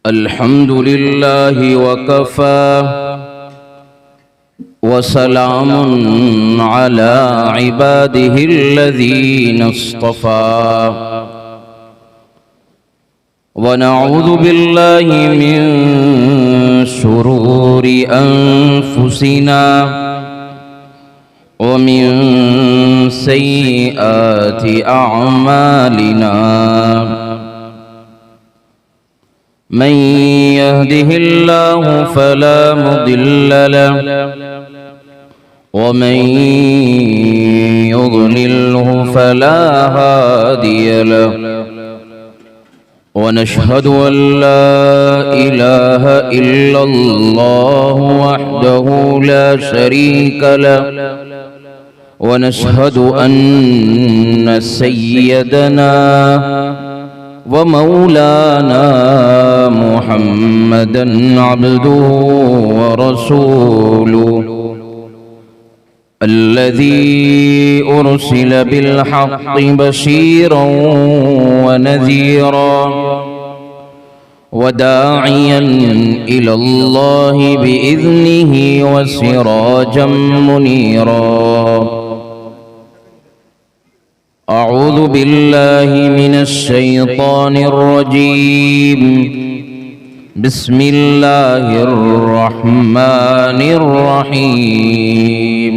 अल्हम्दुलिल्लाहि वकफ़ा वसलामुन अला इबादिहिल्लज़ीना इस्तफ़ा वनऊज़ु बिल्लाहि मिन शुरूरि अंफुसिना व मिन सय्यिआति अअमालिना मन यहदिहिल्लाहु फला मुदिल्ल लहु वमन युद्लिल्हु फला हादिय लहु वनशहदु अन ला इलाहा इल्लल्लाहु वहदहु ला शरीक लहु वनशहदु अन्न सय्यदना व मौलाना मुहम्मदन अब्दुहु व रसूलुहु अल्लज़ी उर्सिल बिल्हक़्क़ि बशीरन व नज़ीरा व दाइयन इलल्लाहि बिइज़्निहि व सिराजम मुनीरा। अऊज़ु बिल्लाहि मिनश शैतानिर रजीम। बिस्मिल्लाहिर रहमानिर रहीम।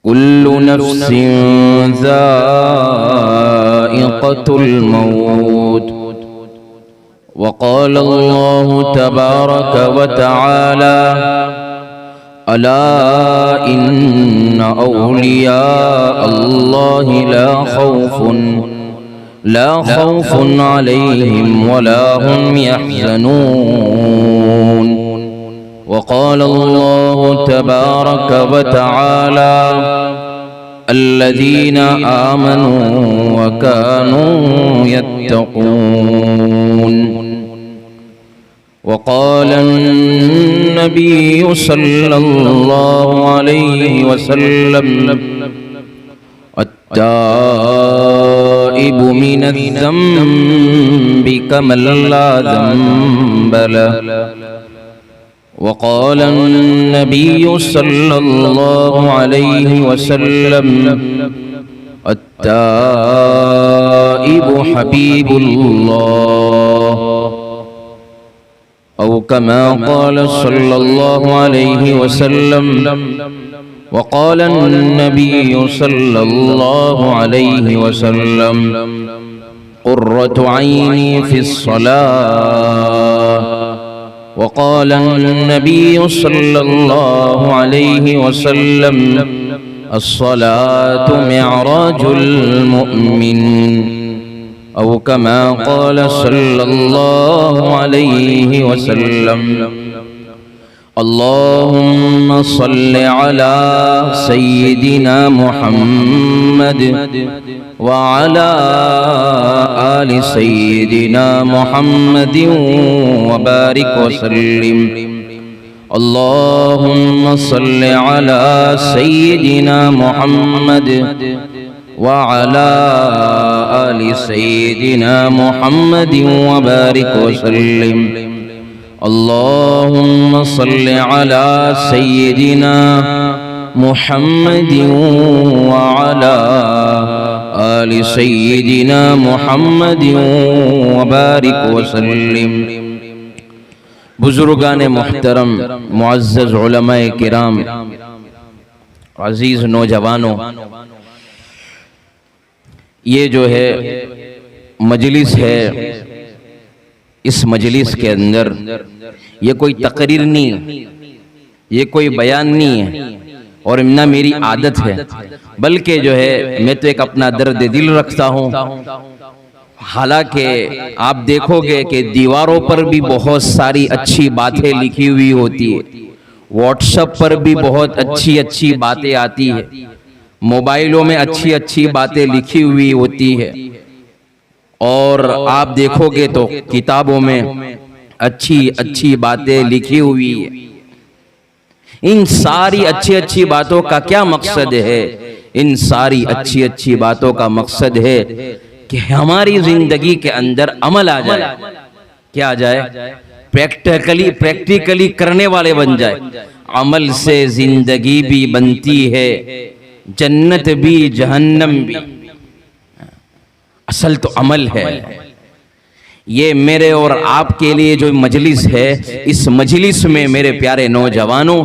कुल्लु नफ्सिन ज़ाइक़तुल मौत व क़ाल अल्लाहु तबारक व तआला अला इन्न औलिया अल्लाहि ला खौफुन अलैहिम वला हुम यहज़नून व क़ाल अल्लाहु तबारक व तआला अल्लज़ीना आमनू व कानू यत्तक़ून वक़ाल अन्नबी सल्लल्लाहु अलैहि वसल्लम अत्ताइबु मिनज़्ज़ंबि कमन ला ज़ंब लहु वक़ाल अन्नबी सल्लल्लाहु अलैहि वसल्लम अत्ताइबु हबीबुल्लाह औ कमा क़ाल सल्लल्लाहु अलैहि वसल्लम वक़ाल अन्नबी सल्लल्लाहु अलैहि वसल्लम क़ुर्रतु ऐनी फ़िस्सलाह वक़ाल अन्नबी सल्लल्लाहु अलैहि वसल्लम अस्सलातु मिअराजुल मुअमिन औ कमा क़ाल सल्लल्लाहु अलैहि वसल्लम अल्लाहुम्मा सल्लि अला सय्यिदिना मुहम्मद व अला आलि सय्यिदिना मुहम्मदिन व बारिक व सल्लिम। अल्लाहुम्मा सल्लि अला सय्यिदिना मुहम्मद व अला आलि सय्यिदिना मुहम्मदिन व बारिक व सल्लिम। अल्लाहुम्मा सल्लि अला सय्यिदिना मुहम्मदिन व अला आलि सय्यिदिना मुहम्मदिन व बारिक व सल्लिम। बुजुर्गान मुहतरम, मुअज़्ज़ज़ उलमाए किराम, अजीज नौजवानों, ये जो है मजलिस है, इस मजलिस के अंदर ये कोई तकरीर नहीं, ये कोई बयान नहीं है और ना मेरी आदत है, बल्कि जो है मैं तो एक अपना दर्द दिल रखता हूँ। हालांकि आप देखोगे कि दीवारों पर भी बहुत सारी अच्छी बातें लिखी हुई होती है, व्हाट्सएप पर भी बहुत अच्छी अच्छी बातें आती है, मोबाइलों में अच्छी अच्छी बातें लिखी हुई होती है, और आप देखोगे तो किताबों में अच्छी अच्छी बातें लिखी हुई है। इन सारी अच्छी अच्छी बातों का क्या मकसद है? इन सारी अच्छी अच्छी बातों का मकसद है कि हमारी जिंदगी के अंदर अमल आ जाए। क्या आ जाए? प्रैक्टिकली करने वाले बन जाए। अमल से जिंदगी भी बनती है, जन्नत भी जहन्नम भी। असल तो अमल है। ये मेरे और आपके लिए जो मजलिस है, इस मजलिस में मेरे प्यारे नौजवानों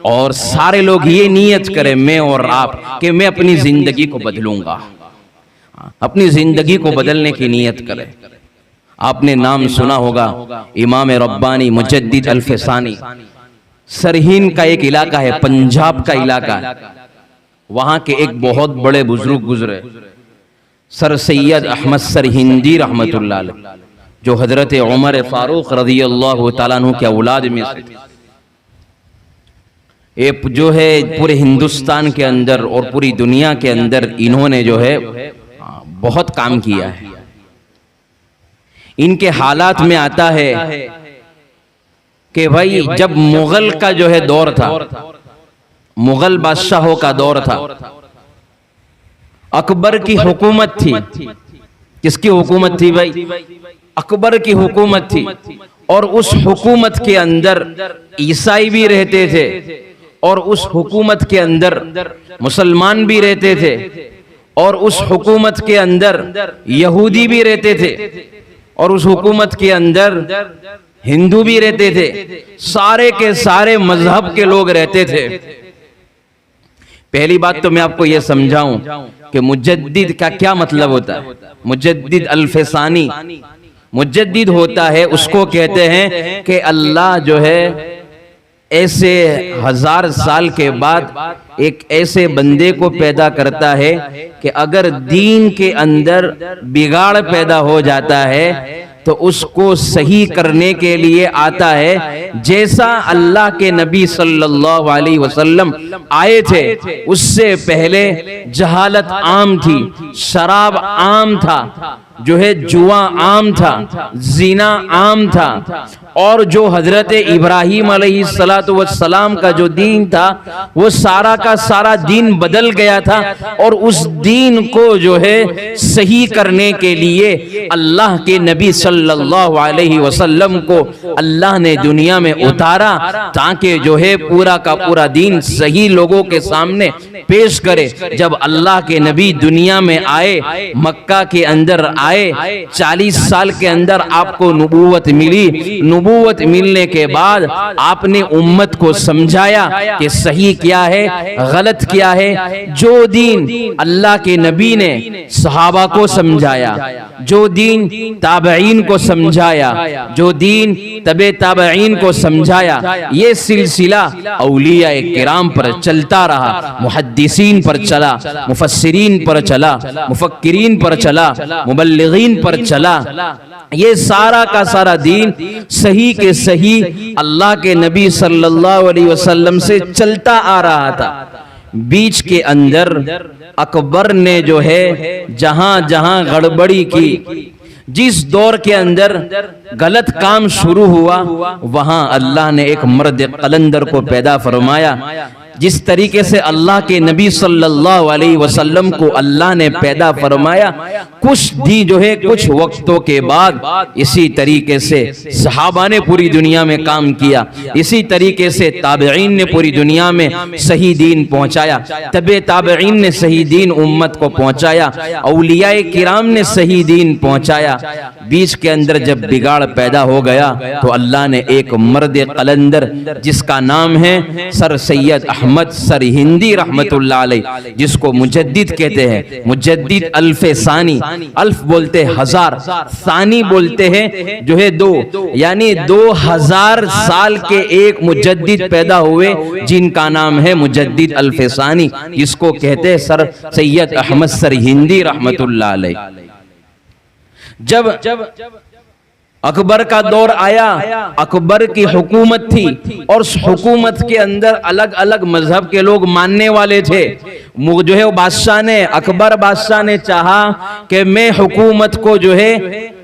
और सारे लोग ये नियत करें, मैं और आप, कि मैं अपनी जिंदगी को बदलूंगा। अपनी जिंदगी को बदलने की नियत करें। आपने नाम सुना होगा इमाम रब्बानी मुजद्दिद अल्फसानी। सरहिंद का एक इलाका है, पंजाब का इलाका है। वहां के एक बहुत बड़े बुजुर्ग गुजरे, सर सैयद अहमद सरहिंदी रहमतुल्लाह अलैह, जो हजरत उमर फारूक रज़ियल्लाहु ताला अन्हु के औलाद में से थे। ये जो है पूरे हिंदुस्तान के अंदर और पूरी दुनिया के अंदर इन्होंने जो है बहुत काम किया है। इनके हालात में आता है कि भाई जब मुगल का जो है दौर था, मुगल बादशाहों का दौर था, अकबर की हुकूमत थी। किसकी हुकूमत थी भाई? अकबर की हुकूमत थी। और उस हुकूमत के अंदर ईसाई भी रहते थे और उस हुकूमत के अंदर मुसलमान भी रहते थे और उस हुकूमत के अंदर यहूदी भी रहते थे और उस हुकूमत के अंदर हिंदू भी रहते थे। सारे के सारे मजहब के लोग रहते थे। पहली बात तो मैं आपको यह समझाऊं कि मुजद्दिद का क्या मतलब होता है। मुजद्दिद अल्फसानी, मुजद्दिद होता है, उसको कहते हैं कि अल्लाह जो है ऐसे 1000 साल के बाद एक ऐसे बंदे को पैदा करता है कि अगर दीन के अंदर बिगाड़ पैदा हो जाता है तो उसको सही करने के लिए आता है। जैसा अल्लाह के नबी सल्लल्लाहु अलैहि वसल्लम आए थे, उससे पहले जहालत आम थी, शराब आम था, जो है जुआ आम था, जीना आम था। और जो हजरत इब्राहीम अलैहिस्सलातु वस्सलाम का जो दीन था, वो सारा का सारा दीन बदल गया था। और उस दीन को जो है सही करने के लिए अल्लाह के नबी सल्लल्लाहु अलैहि वसल्लम को अल्लाह ने दुनिया में उतारा, ताकि जो है पूरा का पूरा दीन सही लोगों के सामने पेश करे। जब अल्लाह के नबी दुनिया में आए, मक्का के अंदर आए, 40 साल के अंदर आपको नबूवत मिली। नबूवत मिलने के बाद आपने उम्मत को समझाया कि सही क्या है, गलत क्या है। जो दीन अल्लाह के नबी ने सहाबा को समझाया, जो दीन ताबईन को समझाया, जो दीन तबे ताबईन को समझाया, ये सिलसिला औलिया किराम पर चलता रहा, मुहद्दिसीन पर चला, मुफस्सिरीन पर चला, मुफक्किरीन पर चला, मुबल्लिगीन पर चला। ये सारा का सारा दीन सही के सही अल्लाह के नबी सल्लल्लाहु अलैहि वसल्लम से चलता आ रहा था। बीच के अंदर अकबर ने जो है जहां जहां गड़बड़ी की, जिस दौर के अंदर गलत काम शुरू हुआ, वहां अल्लाह ने एक मर्द कलंदर को पैदा फरमाया। जिस तरीके से अल्लाह के नबी सल्लल्लाहु अलैहि वसल्लम को अल्लाह ने पैदा फरमाया, कुछ दी जो है कुछ वक्तों के बाद इसी तरीके से सहाबा ने पूरी दुनिया में काम किया, इसी तरीके से ताबईन ने पूरी दुनिया में सही दीन पहुंचाया, तबे ताबईन ने सही दीन उम्मत को पहुंचाया, औलियाए किराम ने सही दीन पहुंचाया। बीच के अंदर जब बिगाड़ पैदा हो गया तो अल्लाह ने एक मर्द कलंदर, जिसका नाम है सर सैयद अहमद सरहिंदी रहमतुल्लाह अलैह, जिसको मुजद्दिद कहते हैं, मुजद्दिद अल्फसानी, अल्फ बोलते हैं 1000, सानी बोलते हैं जो है 2, यानी 2000 साल के एक मुजद्दिद पैदा हुए, जिनका नाम है मुजद्दिद अल्फसानी, जिसको कहते हैं सर सैयद अहमद सरहिंदी रहमतुल्लाह अलैह। जब अकबर का दौर आया, अकबर की हुकूमत थी और उस हुकूमत के अंदर अलग अलग मजहब के लोग मानने वाले थे। जो है बादशाह ने, अकबर बादशाह ने चाहा कि मैं हुकूमत को जो है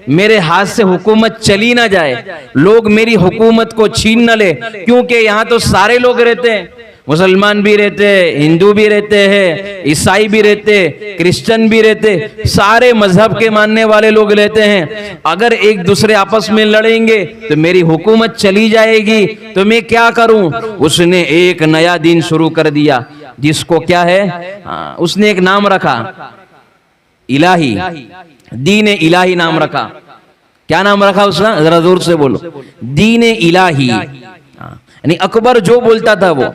मेरे हाथ से हुकूमत चली ना जाए, लोग मेरी हुकूमत को छीन न ले, क्योंकि यहाँ तो सारे लोग रहते हैं। मुसलमान भी रहते हैं, हिंदू भी रहते हैं, ईसाई भी रहते, क्रिश्चियन भी रहते, सारे मजहब के मानने वाले लोग रहते हैं। अगर एक दूसरे आपस में लड़ेंगे तो मेरी हुकूमत चली जाएगी, तो मैं क्या करूं? उसने एक नया दिन शुरू कर दिया, जिसको क्या है, उसने एक नाम रखा, इलाही, दीन इलाही नाम रखा। क्या नाम रखा उसने? जरा जोर से बोलो, दीन इलाही। यानी अकबर जो बोलता था वो,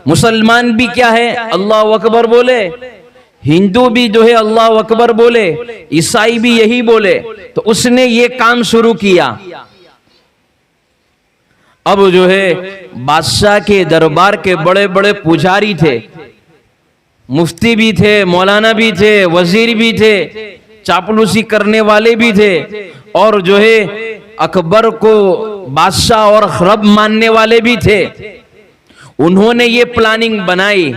मुसलमान भी क्या है, अल्लाह अकबर बोले, हिंदू भी जो है अल्लाह अकबर बोले, ईसाई भी यही बोले। तो उसने ये काम शुरू किया। अब जो है बादशाह के दरबार के बड़े बड़े पुजारी थे, मुफ्ती भी थे, मौलाना भी थे, वजीर भी थे, चापलूसी करने वाले भी थे, और जो है अकबर को बादशाह और रब मानने वाले भी थे। उन्होंने ये प्लानिंग बनाई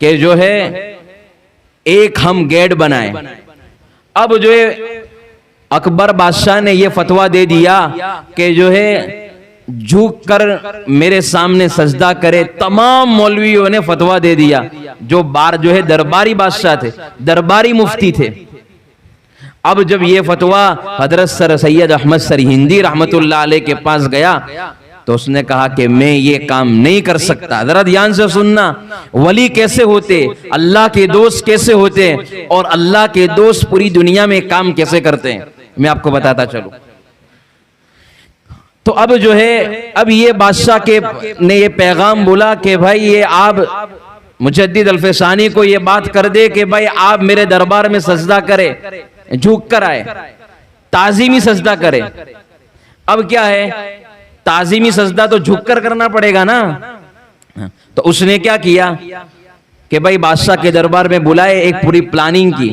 कि जो है एक हम गेट बनाए। अब जो है अकबर बादशाह ने ये फतवा दे दिया कि जो है झुक कर मेरे सामने सजदा करे। तमाम मौलवियों ने फतवा दे दिया, जो जो है दरबारी बादशाह थे, दरबारी मुफ्ती थे। अब जब ये फतवा हजरत सर सैयद अहमद सरहिंदी रहमतुल्लाह अलैह के पास गया, तो उसने कहा कि मैं ये काम नहीं कर सकता। जरा ध्यान से सुनना, वली कैसे होते, अल्लाह के दोस्त कैसे होते हैं, और अल्लाह के दोस्त पूरी दुनिया में काम कैसे करते हैं, मैं आपको बताता चलूं। तो अब जो है, अब ये बादशाह के ने ये पैगाम बोला कि भाई ये आप मुजद्दिद अल्फसानी को ये बात कर दे कि भाई आप मेरे दरबार में सजदा करे, झुक कर आए, ताजीमी सजदा करे। अब क्या है, ताजीमी सजदा तो झुक कर करना पड़ेगा ना। तो उसने क्या किया कि भाई बादशाह के दरबार में बुलाए, एक पूरी प्लानिंग की।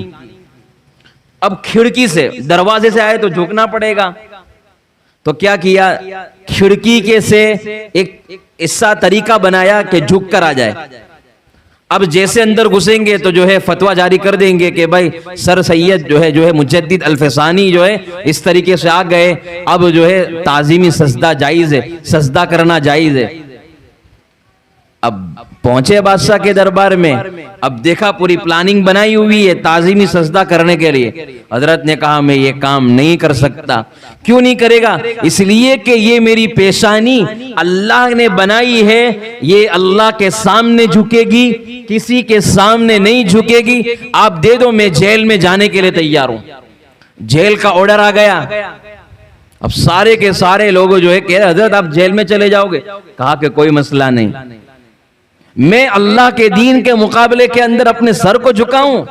अब खिड़की से, दरवाजे से आए तो झुकना पड़ेगा, तो क्या किया, खिड़की के से एक ऐसा तरीका बनाया कि झुक कर आ जाए। अब जैसे अंदर घुसेंगे तो जो है फतवा जारी कर देंगे कि भाई सर सैयद जो है मुजद्दिद अल्फसानी जो है इस तरीके से आ गए, अब जो है ताजीमी सजदा जायज है, सजदा करना जायज है। अब पहुंचे बादशाह के दरबार में, अब देखा पूरी प्लानिंग बनाई हुई है ताजीमी सजदा करने के लिए। हजरत ने कहा मैं ये काम नहीं कर सकता। क्यों नहीं करेगा? इसलिए कि ये मेरी पेशानी अल्लाह ने बनाई है, ये अल्लाह के सामने झुकेगी, किसी के सामने नहीं झुकेगी। आप दे दो, मैं जेल में जाने के लिए तैयार हूं। जेल का ऑर्डर आ गया। अब सारे के सारे लोग जो है कह रहे हजरत आप जेल में चले जाओगे। कहा कि कोई मसला नहीं, मैं अल्लाह के दीन के मुकाबले के अंदर अपने सर को झुकाऊं?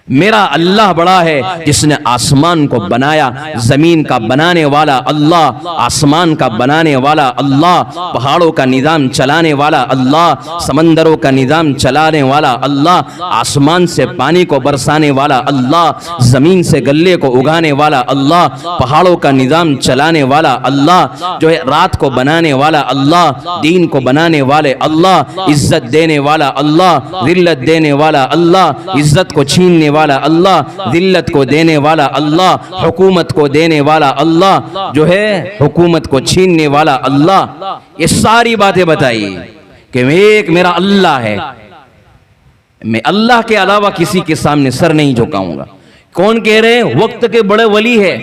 मेरा अल्लाह बड़ा है, जिसने आसमान को बनाया, जमीन का बनाने वाला अल्लाह, आसमान का बनाने वाला अल्लाह, पहाड़ों का निजाम चलाने वाला अल्लाह, समंदरों का निजाम चलाने वाला अल्लाह, आसमान से पानी को बरसाने वाला अल्लाह, जमीन से गल्ले को उगाने वाला अल्लाह, पहाड़ों का निजाम चलाने वाला अल्लाह, जो है रात को बनाने वाला अल्लाह, दीन को बनाने वाले अल्लाह, इज्जत देने वाला अल्लाह, जिल्लत देने वाला अल्लाह, इज्जत को छीनने वाला अल्लाह, जिल्लत को देने वाला अल्लाह, हुकूमत को देने वाला अल्लाह, जो है हुकूमत को छीनने वाला अल्लाह। ये सारी बातें बताई कि एक मेरा अल्लाह है, मैं अल्लाह के अलावा किसी के सामने सर नहीं झुकाऊंगा। कौन कह रहे हैं? वक्त के बड़े वली है,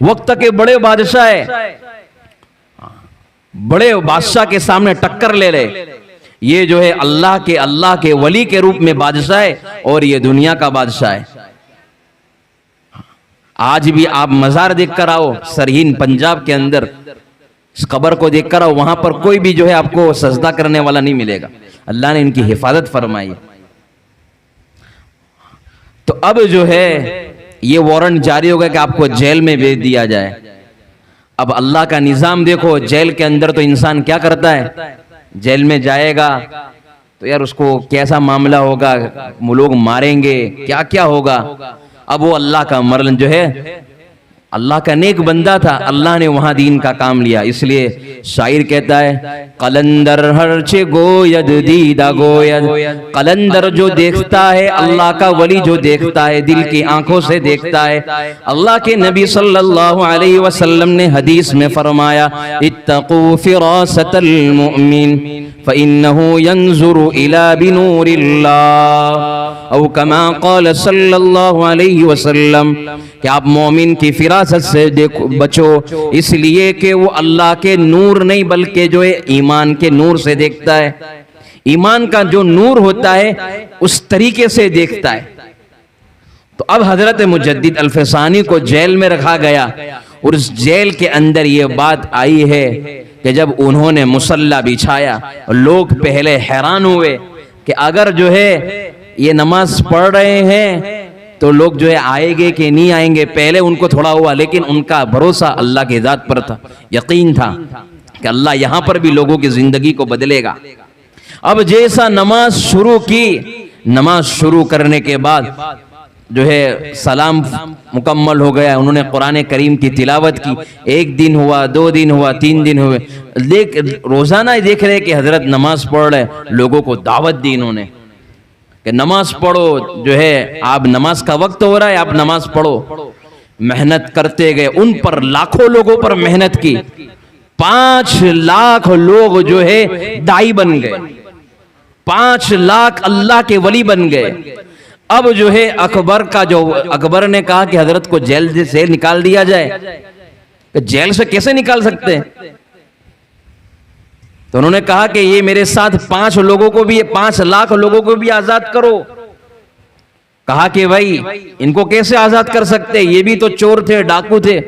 वक्त के बड़े बादशाह है, बड़े बादशाह के सामने टक्कर ले रहे। ये जो है अल्लाह के वली के रूप में बादशाह है, और ये दुनिया का बादशाह है। आज भी आप मजार देख कर आओ, सरहीन पंजाब के अंदर इस कब्र को देख कर आओ, वहां पर कोई भी जो है आपको सजदा करने वाला नहीं मिलेगा। अल्लाह ने इनकी हिफाजत फरमाई। तो अब जो है ये वारंट जारी हो गया कि आपको जेल में भेज दिया जाए। अब अल्लाह का निजाम देखो, जेल के अंदर तो इंसान क्या करता है, जेल में जाएगा तो यार उसको कैसा मामला होगा, लोग मारेंगे, क्या क्या होगा। अब वो अल्लाह का मरलन जो है, अल्लाह का नेक बंदा था, अल्लाह ने वहां दीन का काम लिया। इसलिए शायर कहता है, कलंदर हरचे गोयद दीदा गोयद, कलंदर जो देखता है, अल्लाह का वली जो देखता है, दिल की आंखों से देखता है। अल्लाह के नबी सल्लल्लाहु अलैहि वसल्लम ने हदीस में फरमाया, इत्तकू फिरासतल मुमिन, फ़इन्नहु यंज़ुरु इला बिनूरिल्लाह औ कमा क़ाल सल्लल्लाहु अलैहि वसल्लम कि आप मोमिन की फिरासत से देखो बचो, इसलिए कि वो अल्लाह के नूर नहीं बल्कि जो है ईमान के नूर से देखता है। ईमान का जो नूर होता है उस तरीके से देखता है। तो अब हजरत मुजद्दिद अल्फसानी को जेल में रखा गया और उस जेल के अंदर ये बात आई है कि जब उन्होंने मुसल्ला बिछाया, लोग पहले हैरान हुए कि अगर जो है ये नमाज पढ़ रहे हैं तो लोग जो है आएंगे कि नहीं आएंगे। पहले उनको थोड़ा हुआ, लेकिन उनका भरोसा अल्लाह की ज़ात पर था, यकीन था कि अल्लाह यहाँ पर भी लोगों की ज़िंदगी को बदलेगा। अब जैसा नमाज शुरू की, नमाज शुरू करने के बाद जो है सलाम मुकम्मल हो गया, उन्होंने कुरान करीम की तिलावत की। 1 दिन हुआ, 2 दिन हुआ, 3 दिन हुए, रोज़ाना देख रहे कि हजरत नमाज पढ़ रहे। लोगों को दावत दी इन्होंने कि नमाज पढ़ो, जो है आप नमाज का वक्त हो रहा है, आप नमाज पढ़ो। मेहनत करते गए, उन पर लाखों लोगों पर मेहनत की। 5 लाख लोग जो है दाई बन गए, 5 लाख अल्लाह के वली बन गए। अब जो है अकबर ने कहा कि हजरत को जेल से निकाल दिया जाए। जेल से कैसे निकाल सकते हैं? तो उन्होंने कहा कि ये मेरे साथ 5 लोगों को भी, 5 लाख लोगों को भी आजाद करो। कहा कि भाई इनको कैसे आजाद कर सकते, ये भी तो चोर थे, डाकू थे।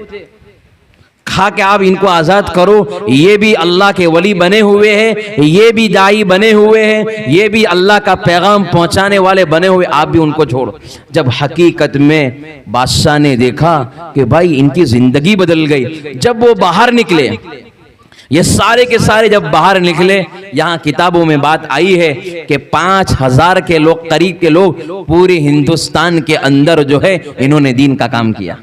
कहा कि आप इनको आजाद करो, ये भी अल्लाह के वली बने हुए हैं, ये भी दाई बने हुए हैं, ये भी अल्लाह का पैगाम पहुंचाने वाले बने हुए, आप भी उनको छोड़ो। जब हकीकत में बादशाह ने देखा कि भाई इनकी जिंदगी बदल गई, जब वो बाहर निकले, ये सारे के सारे जब बाहर निकले, यहाँ किताबों में बात आई है कि 5000 के लोग, करीब के लोग पूरे हिंदुस्तान के अंदर जो है इन्होंने दीन का काम किया।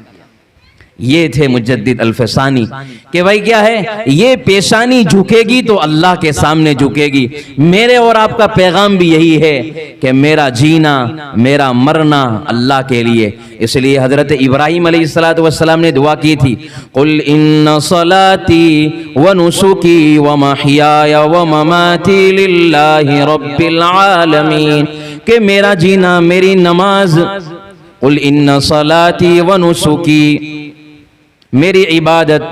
ये थे मुजद्दिद अल्फसानी कि भाई क्या है, ये पेशानी झुकेगी तो अल्लाह के सामने झुकेगी। मेरे और आपका पैगाम भी यही है कि मेरा जीना, मेरा मरना अल्लाह के लिए। इसलिए हजरत इब्राहीम अलैहिस्सलातु वस्सलाम ने दुआ की थी, कुल इन्ना सलाती व नुसुकी व महयाया व ममाती लिल्लाहि रब्बिल आलमीन, कि मेरा जीना, मेरी नमाज, कुल इन्ना सलाती व नुसुकी, मेरी इबादत,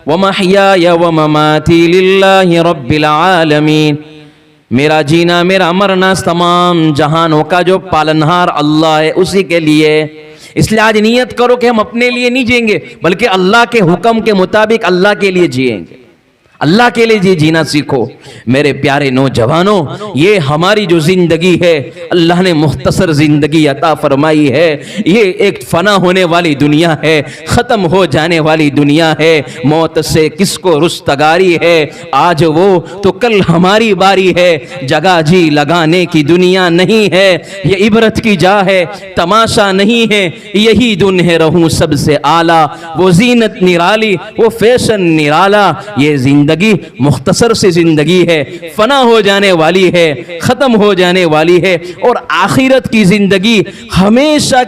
व महयाया व ममाती लिल्लाहि रब्बिल आलमीन, मेरा जीना, मेरा मरना तमाम जहानों का जो पालनहार अल्लाह है उसी के लिए। इसलिए आज नियत करो कि हम अपने लिए नहीं जिएंगे, बल्कि अल्लाह के हुक्म के मुताबिक अल्लाह के लिए जिएंगे। अल्लाह के लिए जीना सीखो। मेरे प्यारे नौजवानों, ये हमारी जो जिंदगी है, अल्लाह ने मुख्तसर जिंदगी अता फरमाई है। ये एक फना होने वाली दुनिया है, खत्म हो जाने वाली दुनिया है। मौत से किसको रुस्तगारी है, आज वो तो कल हमारी बारी है। जगह जी लगाने की दुनिया नहीं है, ये इबरत की जा है, तमाशा नहीं है। यही दुन है रहूं सबसे आला, वो जीनत निराली, वो फैशन निराला। ये जिंदगी मुख्तसर से जिंदगी है, फना हो जाने वाली है, खत्म हो जाने वाली है। और आखिरत की जिंदगी हमेशा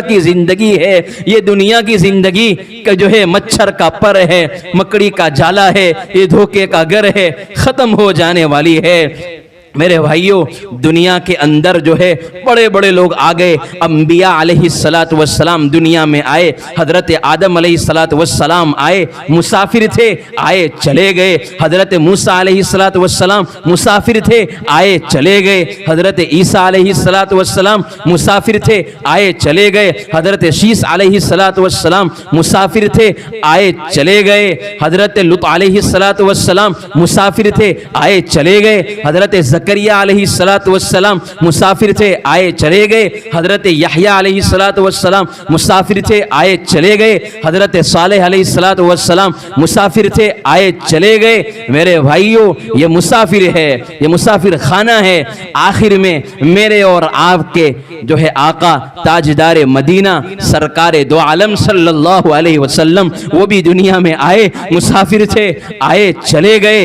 की जिंदगी है। ये दुनिया की जिंदगी का जो है मच्छर का पर है, मकड़ी का जाला है, ये धोखे का घर है, खत्म हो जाने वाली है। मेरे भाइयों, दुनिया के अंदर जो है बड़े बड़े लोग आ गए। अंबिया अलैहिस्सलातु वस्सलाम दुनिया में आए। हजरत आदम अलैहिस्सलातु वस्सलाम आए, मुसाफिर थे, आए चले गए। हजरत मूसा अलैहिस्सलातु वस्सलाम मुसाफिर थे, आए चले गए। हजरत ईसा अलैहिस्सलातु वस्सलाम मुसाफिर थे, आए चले गए। हजरत शीस अलैहिस्सलातु वस्सलाम मुसाफिर थे, आए चले गए। हजरत लूत अलैहिस्सलातु वस्सलाम मुसाफिर थे, आए चले गए। हजरत ज़करिया अलैहिस्सलातु वस्सलाम मुसाफिर थे, आए चले गए। हजरत यहया अलैहिस्सलातु वस्सलाम मुसाफिर थे, आए चले गए। हजरत सालेह अलैहिस्सलातु वस्सलाम मुसाफिर थे, आए चले गए। मेरे भाइयों, ये मुसाफिर है, ये मुसाफिर खाना है। आखिर में मेरे और आपके जो है आका ताजदार मदीना सरकार दो आलम सल्लल्लाहु अलैहि वसल्लम, वो भी दुनिया में आए, मुसाफिर थे, आए चले गए।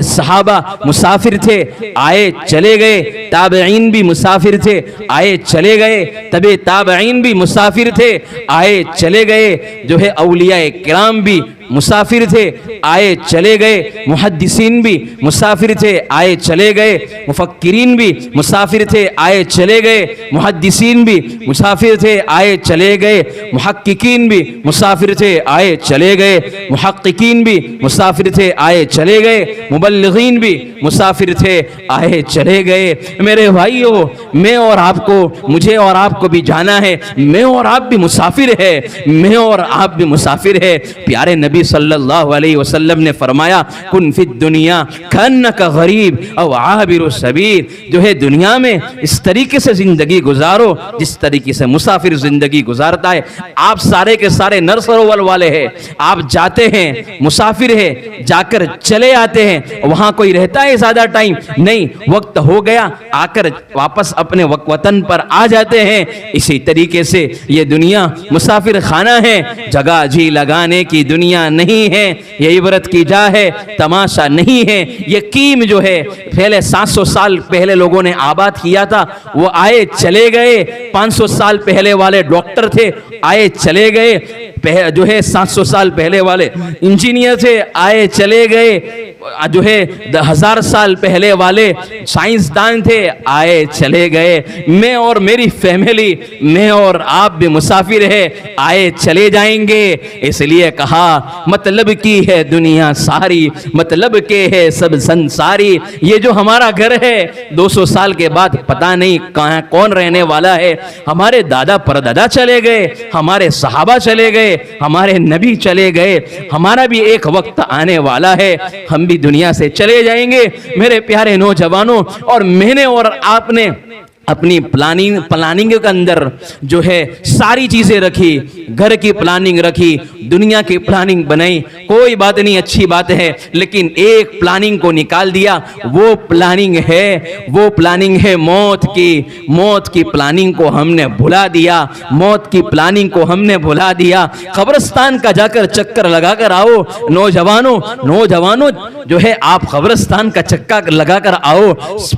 सहाबा मुसाफिर थे, आए चले गए। ताबईन भी मुसाफिर थे, आए चले गए। तबे ताबईन भी मुसाफिर थे, आए चले गए। जो है औलिया किराम भी मुसाफिर थे, आए चले गए। मुहद्दिसीन भी मुसाफिर थे, आए चले गए। मुफक्किरीन भी मुसाफिर थे, आए चले गए। मुहद्दिसीन भी मुसाफिर थे, आए चले गए। मुहक्किकीन भी मुसाफिर थे, आए चले गए। मुहक्किकीन भी मुसाफिर थे, आए चले गए। मुबल्लिगीन भी मुसाफिर थे, आए चले गए। मेरे भाइयों, मैं और आपको, मुझे और आपको भी जाना है। मैं और आप भी मुसाफिर है, मैं और आप भी मुसाफिर है। प्यारे नबी सल्लल्लाहु अलैहि वसल्लम ने फरमाया, कुन फिद दुनिया कन्नका गरीब औ आबिरु सबील। जो है दुनिया में इस तरीके से जिंदगी गुजारो जिस तरीके से मुसाफिर जिंदगी गुजारता है। आप सारे के सारे नर सरोवर वाले हैं, आप जाते हैं, मुसाफिर है, जाकर चले आते हैं। वहां कोई रहता है ज्यादा टाइम नहीं, वक्त हो गया आकर वापस अपने वतन पर आ जाते हैं। इसी तरीके से ये दुनिया मुसाफिर खाना है, जगह जी लगाने की दुनिया नहीं है। ये इबरत की जा है, तमाशा नहीं है। ये कीम जो है पहले 700 साल पहले लोगों ने आबाद किया था, वो आए चले गए। 500 साल पहले वाले डॉक्टर थे, आए चले गए। जो है 700 साल पहले वाले इंजीनियर थे, आए चले गए। जो है 1000 साल पहले वाले साइंसदान थे, आए चले गए। मैं और मेरी फैमिली, मैं और आप भी मुसाफिर है, आए चले जाएंगे। इसलिए कहा मतलब की है दुनिया सारी, मतलब के है सब संसारी। ये जो हमारा घर है 200 साल के बाद पता नहीं कहाँ कौन रहने वाला है। हमारे दादा परदादा चले गए, हमारे सहाबा चले गए, हमारे नबी चले गए। हमारा भी एक वक्त आने वाला है, हम भी दुनिया से चले जाएंगे। मेरे प्यारे नौजवानों, और मैंने और आपने अपनी प्लानिंग के अंदर जो है सारी चीजें रखी, घर की प्लानिंग रखी, दुनिया की प्लानिंग बनाई, कोई बात नहीं, अच्छी बात है। लेकिन एक प्लानिंग को निकाल दिया, वो प्लानिंग है मौत की। मौत की प्लानिंग को हमने भुला दिया, मौत की प्लानिंग को हमने भुला दिया। कब्रिस्तान का जाकर चक्कर लगाकर आओ नौजवानों, जो है आप कब्रिस्तान का चक्कर लगाकर आओ,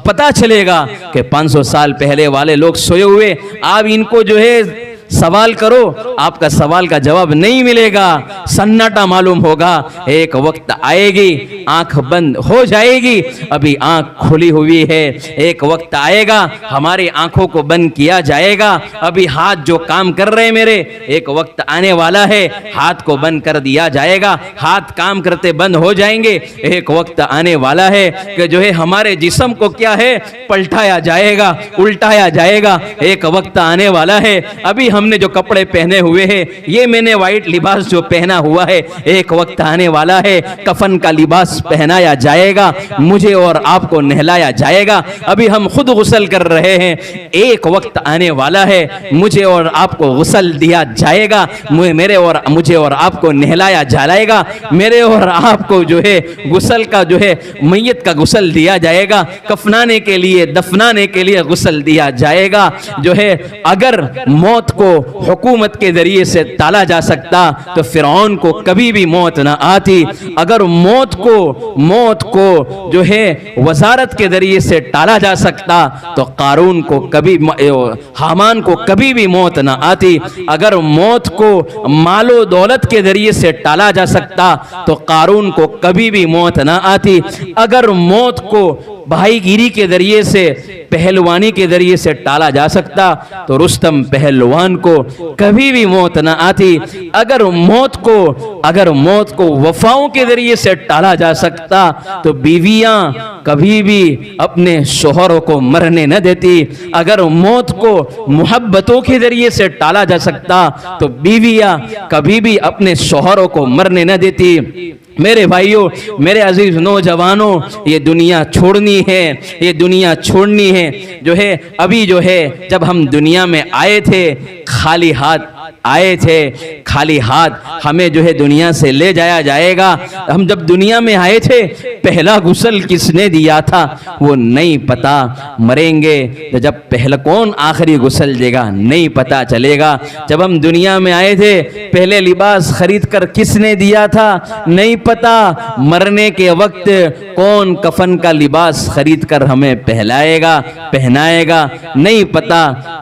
पता चलेगा कि 500 साल पहले वाले लोग सोए हुए। आप इनको जो है सवाल करो, आपका सवाल का जवाब नहीं मिलेगा, सन्नाटा मालूम होगा। एक वक्त आएगी, आंख बंद हो जाएगी, अभी आंख खुली हुई है। एक वक्त आएगा, हमारी आंखों को बंद किया जाएगा। अभी हाथ जो काम कर रहे हैं मेरे, एक वक्त आने वाला है, हाथ को बंद कर दिया जाएगा, हाथ काम करते बंद हो जाएंगे। एक वक्त आने वाला है कि जो है हमारे जिस्म को क्या है, पलटाया जाएगा, उल्टाया जाएगा। एक वक्त आने वाला है, अभी हमने जो कपड़े पहने हुए हैं, ये मैंने व्हाइट लिबास जो पहना हुआ है, एक वक्त आने वाला है कफन का लिबास पहनाया जाएगा, मुझे और आपको नहलाया जाएगा। अभी हम खुद गुस्ल कर रहे हैं, एक वक्त आने वाला है मुझे और आपको गुस्ल दिया जाएगा, मुझे और आपको नहलाया जाएगा। मेरे और आपको जो है गुस्ल का जो है मैयत का गुस्ल दिया जाएगा, कफनाने के लिए, दफनाने के लिए गुस्ल दिया जाएगा। जो है अगर मौत को हुकूमत के जरिए से टाला जा सकता तो फिरौन को कभी भी मौत ना आती। अगर मौत को जो है वजारत के जरिए से टाला जा सकता तो कारून को कभी, हामान को कभी भी मौत ना आती। अगर मौत को मालो दौलत के जरिए से टाला जा सकता तो कारून को कभी भी मौत ना आती। अगर मौत को भाईगिरी के जरिए से, पहलवानी के जरिए से टाला जा सकता तो रुस्तम पहलवान को कभी भी मौत ना आती। अगर मौत को वफाओं के जरिए से टाला जा सकता तो बीवियां कभी भी अपने शोहरों को मरने न देती। अगर मौत को मोहब्बतों के जरिए से टाला जा सकता तो बीवियां कभी भी अपने शोहरों को मरने न देती। मेरे भाइयों, मेरे अजीज नौजवानों, ये दुनिया छोड़नी है, ये दुनिया छोड़नी है। जो है अभी जो है जब हम दुनिया में आए थे खाली हाथ आए थे, खाली हाथ हमें जो है दुनिया से ले जाया जाएगा। हम जब दुनिया में आए थे पहला गुस्ल किसने दिया था वो नहीं पता। मरेंगे तो जब पहला कौन आखिरी गुस्ल देगा नहीं पता चलेगा। जब हम दुनिया में आए थे पहले लिबास खरीद कर किसने दिया था नहीं पता। मरने के वक्त कौन कफन का लिबास खरीद कर हमें पहनाएगा नहीं पता।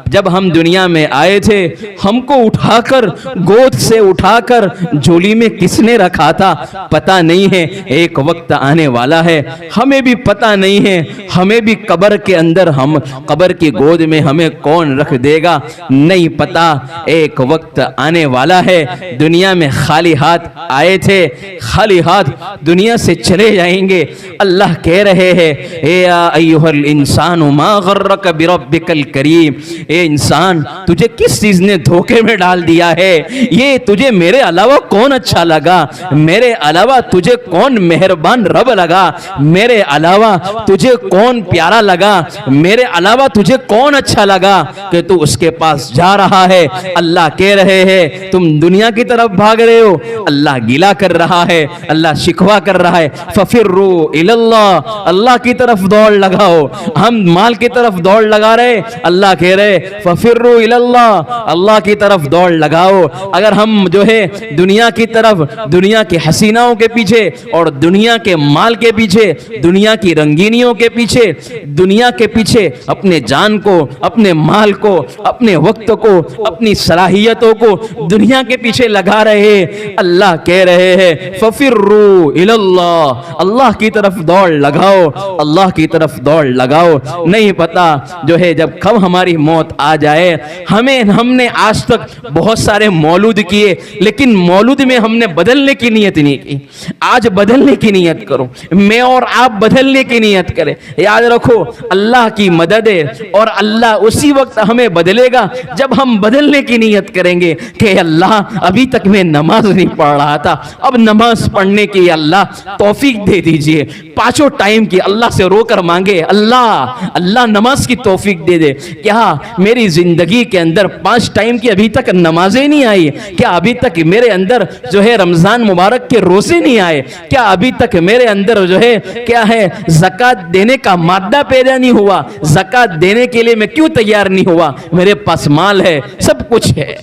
जब हम दुनिया में आए थे हमको उठा उठाकर, गोद से उठाकर झोली में किसने रखा था पता नहीं है। एक वक्त आने वाला है, हमें भी पता नहीं है, हमें भी कब्र के अंदर, हम कब्र की गोद में हमें कौन रख देगा नहीं पता। एक वक्त आने वाला है, दुनिया में खाली हाथ आए थे, खाली हाथ दुनिया से चले जाएंगे। अल्लाह कह रहे हैं, ए अय्युहल इंसानु मा गर्रक बिरब्बिकल करीम, ए इंसान तुझे किस चीज ने धोखे में डाल दिया है? ये तुझे मेरे अलावा कौन अच्छा लगा? मेरे अलावा तुझे कौन मेहरबान रब लगा? मेरे अलावा तुझे कौन प्यारा लगा? मेरे अलावा तुझे कौन अच्छा लगा कि तू उसके पास जा रहा है? अल्लाह कह रहे हैं तुम दुनिया की तरफ भाग रहे हो, अल्लाह गिला कर रहा है, अल्लाह शिकवा कर रहा है। फफिर्रू इलल्लाह, अल्लाह की तरफ दौड़ लगाओ। हम माल की तरफ दौड़ लगा रहे, अल्लाह कह रहे फफिर्रू इलल्लाह, अल्लाह की तरफ दौड़ लगाओ। अगर हम जो है दुनिया की तरफ, दुनिया की हसीनाओं के पीछे और दुनिया के माल के पीछे, दुनिया की रंगीनियों के पीछे, दुनिया के पीछे अपने जान को, अपने माल को, अपने वक्त को, अपनी सलाहियतों को दुनिया के पीछे लगा रहे, अल्लाह कह रहे हैं फफिर्रू इलल्लाह, अल्लाह की तरफ दौड़ लगाओ, अल्लाह की तरफ दौड़ लगाओ। नहीं पता जो है जब कब हमारी मौत आ जाए। हमने आज तक बहुत सारे मौलूद किए, लेकिन मौलूद में हमने बदलने की नियत नहीं की। आज बदलने की नियत करो, मैं और आप बदलने की नियत करें। याद रखो अल्लाह की मदद है और अल्लाह उसी वक्त हमें बदलेगा जब हम बदलने की नियत करेंगे कि अल्लाह अभी तक मैं नमाज नहीं पढ़ रहा था, अब नमाज पढ़ने की अल्लाह तौफीक दे दीजिए। पांचों टाइम की अल्लाह से रोकर मांगे, अल्लाह अल्लाह नमाज की तौफीक दे दे। क्या मेरी जिंदगी के अंदर 5 टाइम की अभी तक नमाजें नहीं आई? क्या अभी तक मेरे अंदर जो है रमजान मुबारक के रोजे नहीं आए? क्या अभी तक मेरे अंदर जो है क्या है ज़कात देने का मादा पैदा नहीं हुआ? ज़कात देने के लिए मैं क्यों तैयार नहीं हुआ? मेरे पास माल है, सब कुछ है।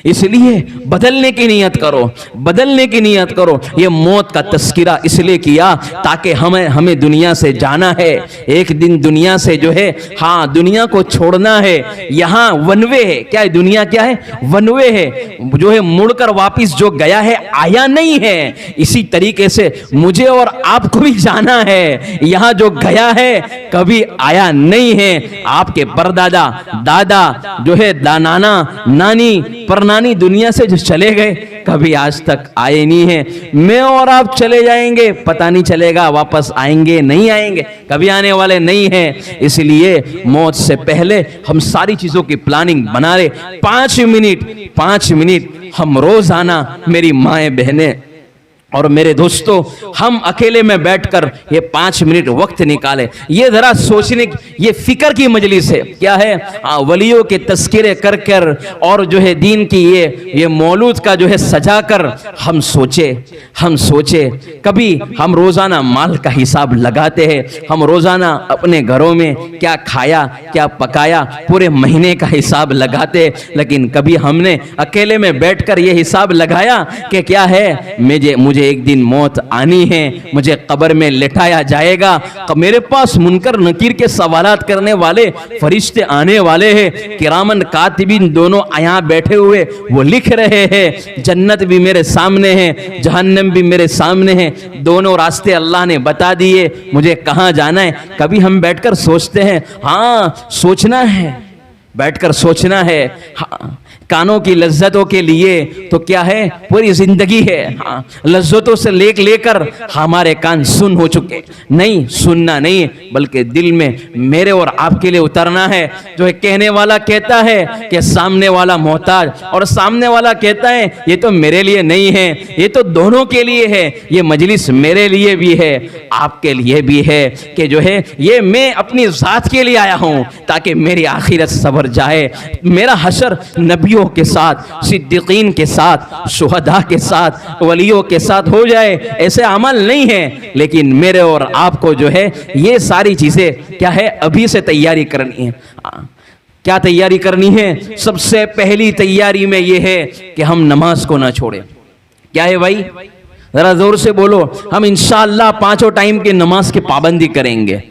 इसलिए बदलने की नियत करो, बदलने की नियत करो। ये मौत का तस्किरा इसलिए किया ताकि हमें दुनिया से जाना है। एक दिन दुनिया से जो है, हाँ दुनिया को छोड़ना है। यहाँ वन वे है। क्या है दुनिया? क्या है? वन वे है। जो है मुड़कर वापिस जो गया है आया नहीं है। इसी तरीके से मुझे और आपको भी जाना है। यहाँ जो गया है कभी आया नहीं है। आपके परदादा, दादा जो है नाना, नानी, नानी दुनिया से जो चले गए कभी आज तक आए नहीं है। मैं और आप चले जाएंगे, पता नहीं चलेगा वापस आएंगे नहीं आएंगे, कभी आने वाले नहीं हैं। इसलिए मौत से पहले हम सारी चीजों की प्लानिंग बना ले। 5 मिनट हम रोजाना, मेरी माएं बहनें और मेरे दोस्तों, हम अकेले में बैठकर ये 5 मिनट वक्त निकाले। ये जरा सोचने, ये फिक्र की मजलिस है। क्या है? वलियों के तस्किरे कर कर और जो है दीन की ये मौलूद का जो है सजा कर हम सोचे। कभी हम रोजाना माल का हिसाब लगाते हैं, हम रोजाना अपने घरों में क्या खाया, क्या पकाया, पूरे महीने का हिसाब लगाते हैं। लेकिन कभी हमने अकेले में बैठकर ये हिसाब लगाया कि क्या है, मुझे एक दिन मौत आनी है, मुझे कब्र में लिटाया जाएगा, मेरे पास मुनकर नकीर के सवालात करने वाले फरिश्ते आने वाले हैं, किरामन कातिबिन दोनों यहाँ बैठे हुए वो लिख रहे हैं। जन्नत भी मेरे सामने है, जहन्नम भी मेरे सामने है, दोनों रास्ते अल्लाह ने बता दिए, मुझे कहाँ जाना है। कभी हम बैठकर सोचते हैं? हाँ सोचना है, बैठकर सोचना है। हाँ, कानों की लज्जतों के लिए तो क्या है, पूरी जिंदगी है। हाँ, लज्जतों से लेकर हमारे कान सुन हो चुके। नहीं, सुनना नहीं, बल्कि दिल में मेरे और आपके लिए उतरना है। जो है कहने वाला कहता है कि सामने वाला मोहताज, और सामने वाला कहता है ये तो मेरे लिए नहीं है, ये तो दोनों के लिए है। ये मजलिस मेरे लिए भी है, आपके लिए भी है कि जो है ये मैं अपनी जात के लिए आया हूं ताकि मेरी आखिरत सवर जाए, मेरा हशर नबियों के साथ, सिद्दीकीन के साथ, शुहदा के साथ, वलियों के साथ हो जाए। ऐसे अमल नहीं है, लेकिन मेरे और आपको जो है ये सारी चीजें क्या है अभी से तैयारी करनी है। क्या तैयारी करनी है? सबसे पहली तैयारी में ये है कि हम नमाज को ना छोड़ें। क्या है भाई? जरा जोर से बोलो। हम इंशाअल्लाह 5 टाइम की नमाज की पाबंदी करेंगे।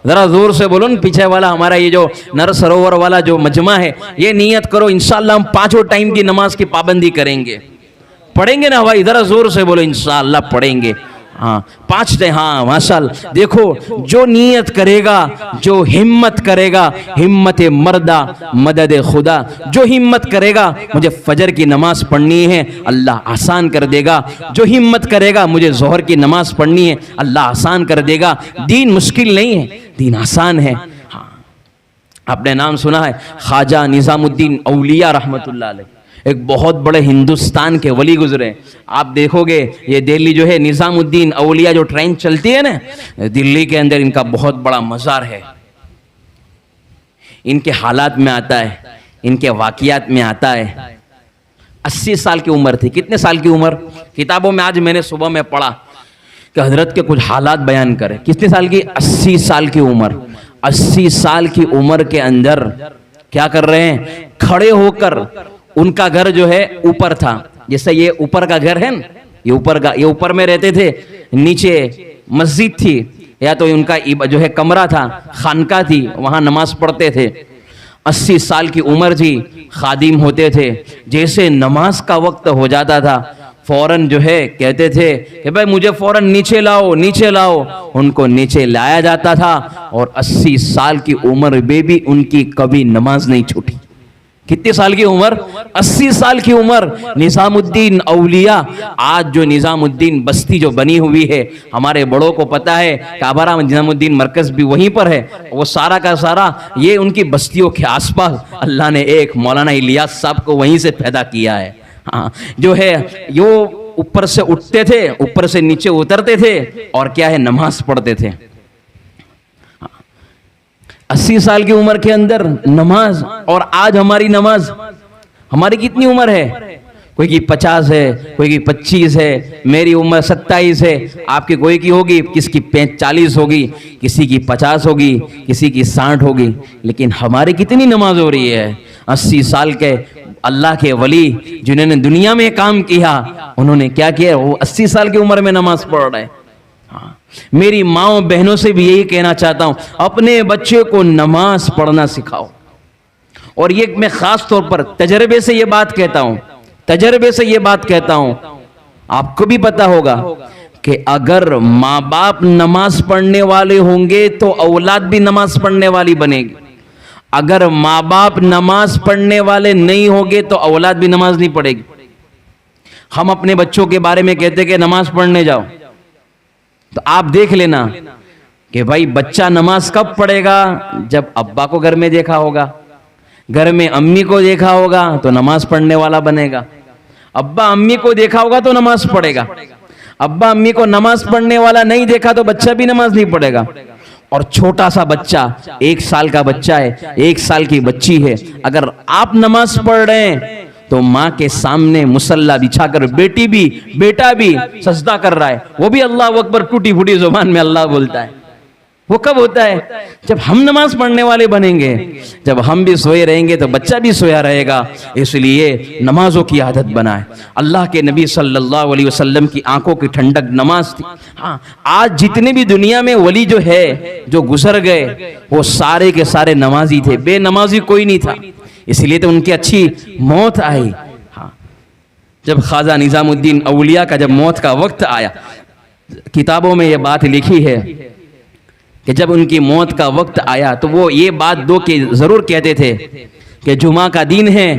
जरा जोर से बोलो ना, पीछे वाला हमारा ये जो नर सरोवर वाला जो मजमा है, ये नियत करो इंशाअल्लाह हम 5 टाइम की नमाज की पाबंदी करेंगे। पढ़ेंगे ना भाई, जरा जोर से बोलो इंशाअल्लाह पढ़ेंगे। हाँ 5 टाइम, हाँ माशाअल्लाह। देखो जो नियत करेगा, जो हिम्मत करेगा, हिम्मत मर्दा मदद खुदा, जो हिम्मत करेगा मुझे फजर की नमाज पढ़नी है, अल्लाह आसान कर देगा। जो हिम्मत करेगा मुझे जोहर की नमाज पढ़नी है, अल्लाह आसान कर देगा। दीन मुश्किल नहीं है, दीन आसान है। हाँ आपने नाम सुना है ख्वाजा निजामुद्दीन औलिया रहमतुल्लाह अलैह, एक बहुत बड़े हिंदुस्तान के वली गुजरे। आप देखोगे ये दिल्ली जो है निजामुद्दीन औलिया जो ट्रेन चलती है ना, दिल्ली के अंदर इनका बहुत बड़ा मज़ार है। इनके हालात में आता है, इनके वाक़ियात में आता है। 80 साल की उम्र थी। कितने साल की उम्र? किताबों में आज मैंने सुबह में पढ़ा कि हजरत के कुछ हालात बयान करे। कितने साल की? 80 साल की उम्र। 80 साल की उम्र के अंदर क्या कर रहे हैं? खड़े होकर, उनका घर जो है ऊपर था, जैसे ये ऊपर का घर है ना, ये ऊपर में रहते थे, नीचे मस्जिद थी या तो उनका जो है कमरा था, खानका थी, वहां नमाज पढ़ते थे। 80 साल की उम्र थी, खादिम होते थे। जैसे नमाज का वक्त हो जाता था फौरन जो है कहते थे कि भाई मुझे फौरन नीचे लाओ, नीचे लाओ। उनको नीचे लाया जाता था और 80 साल की उम्र में भी उनकी कभी नमाज नहीं छूटी। कितने साल की उम्र? 80 साल की उम्र। निजामुद्दीन औलिया, आज जो निजामुद्दीन बस्ती जो बनी हुई है, हमारे बड़ों को पता है काबरा में निजामुद्दीन मरकज भी वहीं पर है। वो सारा का सारा ये उनकी बस्तियों के आसपास अल्लाह ने एक मौलाना इलियास साहब को वहीं से पैदा किया है। हाँ जो है यो ऊपर से उठते थे, ऊपर से नीचे उतरते थे और क्या है नमाज पढ़ते थे। 80 साल की उम्र के अंदर नमाज। और आज हमारी नमाज, हमारी कितनी उम्र है? कोई की 50 है, कोई की 25 है, मेरी उम्र 27 है, आपकी कोई की होगी, किसकी 40 होगी, किसी की 50 होगी, किसी की 60 होगी। लेकिन हमारी कितनी नमाज हो रही है? 80 साल के अल्लाह के वली जिन्होंने दुनिया में काम किया, उन्होंने क्या किया? वो 80 साल की उम्र में नमाज पढ़ रहे हैं। हाँ मेरी माओ बहनों से भी यही कहना चाहता हूं, अपने बच्चे को नमाज पढ़ना सिखाओ। और ये मैं खास तौर पर तजर्बे से ये बात कहता हूं, तजर्बे से ये बात कहता हूं। आपको भी पता होगा कि अगर माँ बाप नमाज पढ़ने वाले होंगे तो औलाद भी नमाज पढ़ने वाली बनेगी। अगर माँ बाप नमाज पढ़ने वाले नहीं होंगे तो औलाद भी नमाज नहीं पढ़ेगी। हम अपने बच्चों के बारे में कहते कि नमाज पढ़ने जाओ, तो आप देख लेना कि भाई बच्चा नमाज कब पढ़ेगा? जब अब्बा को घर में देखा होगा, घर में अम्मी को देखा होगा तो नमाज पढ़ने वाला बनेगा। अब्बा अम्मी को देखा होगा तो नमाज पढ़ेगा। अब्बा अम्मी को नमाज पढ़ने वाला नहीं देखा तो बच्चा भी नमाज नहीं पढ़ेगा। और छोटा सा बच्चा, 1 साल का बच्चा है, 1 साल की बच्ची है, अगर आप नमाज पढ़ रहे हैं तो माँ के सामने मुसल्ला बिछाकर बेटा भी सजदा कर रहा है, वो भी अल्लाह अकबर टूटी फूटी जुबान में अल्लाह बोलता है। वो कब होता है? जब हम नमाज पढ़ने वाले बनेंगे। जब हम भी सोए रहेंगे तो बच्चा भी सोया रहेगा। इसलिए नमाजों की आदत बनाए। अल्लाह के नबी सल्लल्लाहु अलैहि वसल्लम की आंखों की ठंडक नमाज थी। हाँ आज जितने भी दुनिया में वली जो है, जो गुजर गए, वो सारे के सारे नमाजी थे, बेनमाजी कोई नहीं था। इसलिए तो उनकी अच्छी मौत आई। हाँ जब ख्वाजा निजामुद्दीन औलिया का जब मौत का वक्त आया, किताबों में ये बात लिखी है कि जब उनकी मौत का वक्त आया तो वो ये बात दो के जरूर कहते थे कि जुमा का दिन है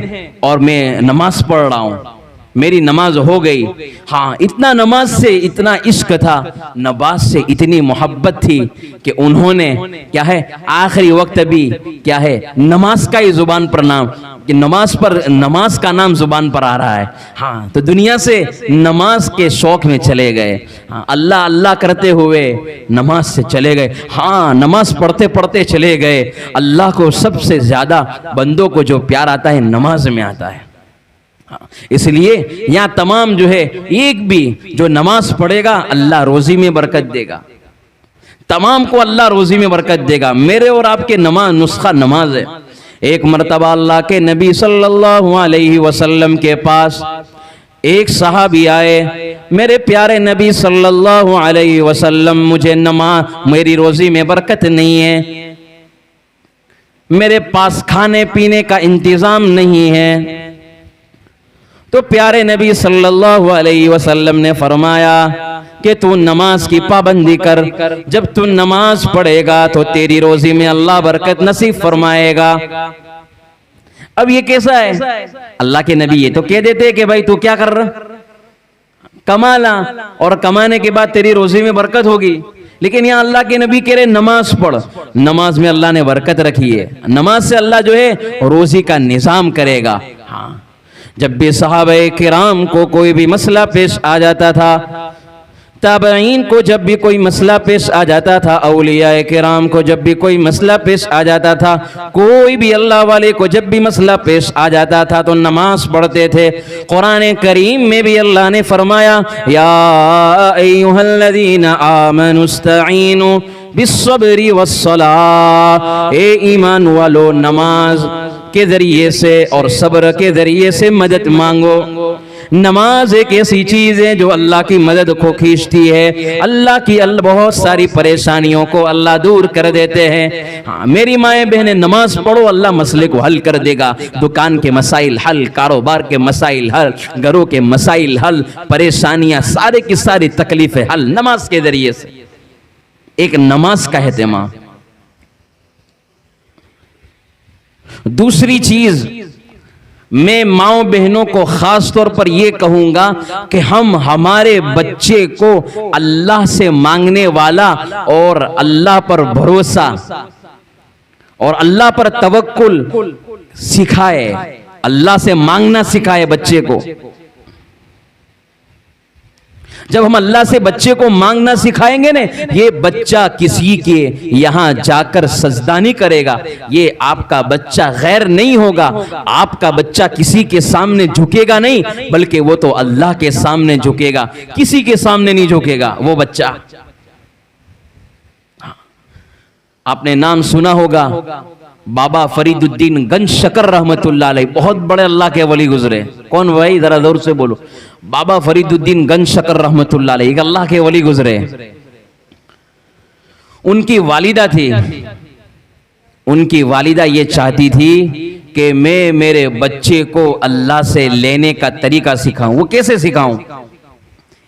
और मैं नमाज पढ़ रहा हूँ, मेरी नमाज हो गई। हाँ इतना नमाज से इतना इश्क था, नमाज से इतनी मोहब्बत थी कि उन्होंने क्या है आखिरी वक्त भी क्या है नमाज का ही जुबान पर नाम, कि नमाज का नाम जुबान पर आ रहा है। हाँ तो दुनिया से नमाज के शौक में चले गए। हाँ अल्लाह अल्लाह करते हुए नमाज से चले गए। हाँ नमाज पढ़ते पढ़ते चले गए। अल्लाह को सबसे ज्यादा बंदों को जो प्यार आता है नमाज में आता है। इसलिए यहाँ तमाम जो है एक भी जो नमाज पढ़ेगा अल्लाह रोजी में बरकत देगा, तमाम को अल्लाह रोजी में बरकत देगा। मेरे और आपके नमाज नुस्खा नमाज है। एक मरतबा अल्लाह के नबी सल्लल्लाहु अलैहि वसल्लम के पास एक सहाबी आए, मेरे प्यारे नबी सल्लल्लाहु अलैहि वसल्लम, मुझे मेरी रोजी में बरकत नहीं है, मेरे पास खाने पीने का इंतजाम नहीं है। तो प्यारे नबी सल्लल्लाहु अलैहि वसल्लम ने फरमाया कि तू नमाज की पाबंदी कर, जब तू नमाज पढ़ेगा तो तेरी रोजी में अल्लाह बरकत नसीब फरमाएगा। अब ये कैसा है? अल्लाह के नबी ये तो कह देते कि भाई तू क्या कर रहा, कमा ला और कमाने के बाद तेरी रोजी में बरकत होगी। लेकिन यहाँ अल्लाह के नबी कह रहे नमाज पढ़, नमाज में अल्लाह ने बरकत रखी है, नमाज से अल्लाह जो है रोजी का निजाम करेगा। हाँ, जब भी सहाबे किराम को कोई भी मसला पेश आ जाता था, ताबईन को जब भी कोई मसला पेश आ जाता था, औलिया किराम को जब भी कोई मसला पेश आ जाता था, कोई भी अल्लाह वाले को जब भी मसला पेश आ जाता था तो नमाज पढ़ते थे। कुरान करीम में भी अल्लाह ने फरमाया, या अय्युहल्लज़ीना आमनुस्तईनु बिस्सब्रि वस्सलाह, ए ईमान वालो नमाज के जरिए से और सब्र के जरिए से मदद मांगो। नमाज एक ऐसी चीज है जो अल्लाह की मदद को खींचती है, अल्लाह की बहुत सारी परेशानियों को अल्लाह दूर कर देते हैं। हाँ, मेरी माएँ बहनें, नमाज पढ़ो, अल्लाह मसले को हल कर देगा। दुकान के मसाइल हल, कारोबार के मसाइल हल, घरों के मसाइल हल, परेशानियां सारे की सारी तकलीफें हल नमाज के जरिए से। एक नमाज का एहतमाम। दूसरी चीज मैं माओ बहनों को खास तौर पर यह कहूंगा कि हम हमारे बच्चे को अल्लाह से मांगने वाला और अल्लाह पर भरोसा और अल्लाह पर तवक्कुल सिखाए, अल्लाह से मांगना सिखाए बच्चे को। जब हम अल्लाह से बच्चे को मांगना सिखाएंगे ना, ये बच्चा किसी के यहां जाकर सजदा नहीं करेगा, ये आपका बच्चा गैर नहीं होगा, आपका बच्चा किसी के सामने झुकेगा नहीं, बल्कि वो तो अल्लाह के सामने झुकेगा, किसी के सामने नहीं झुकेगा वो बच्चा। आपने नाम सुना होगा बाबा फरीदुद्दीन गंज शकर रहमतुल्लाह अलैह, बहुत बड़े अल्लाह के वली गुजरे। कौन भाई, जरा जोर से बोलो। बाबा फरीदुद्दीन गंज शकर रहमतुल्लाह अलैह, एक अल्लाह के वली गुजरे। उनकी वालिदा थी, उनकी वालिदा ये चाहती थी कि मैं मेरे बच्चे को अल्लाह से लेने का तरीका सिखाऊं। वो कैसे सिखाऊं?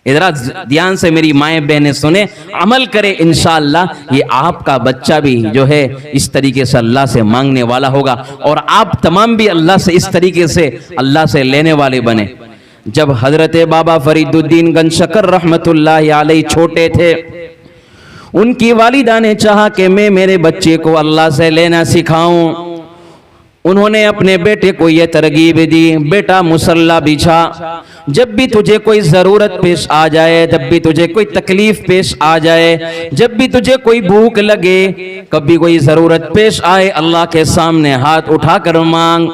इधर ध्यान से मेरी माएँ बहनें सुने, अमल करे, इंशाअल्लाह ये आपका बच्चा भी जो है इस तरीके से अल्लाह से मांगने वाला होगा और आप तमाम भी अल्लाह से इस तरीके से अल्लाह से लेने वाले बने। जब हजरत बाबा फरीदुद्दीन गंज शकर रहमतुल्लाह अलैह छोटे थे, उनकी वालिदा ने चाहा कि मैं मेरे बच्चे को अल्लाह से लेना सिखाऊं। उन्होंने अपने बेटे को यह तरगीब दी, बेटा मुसल्ला बिछा, जब भी तुझे कोई जरूरत पेश आ जाए, जब भी तुझे कोई तकलीफ पेश आ जाए, जब भी तुझे कोई भूख लगे, कभी कोई जरूरत पेश आए, अल्लाह के सामने हाथ उठाकर मांग।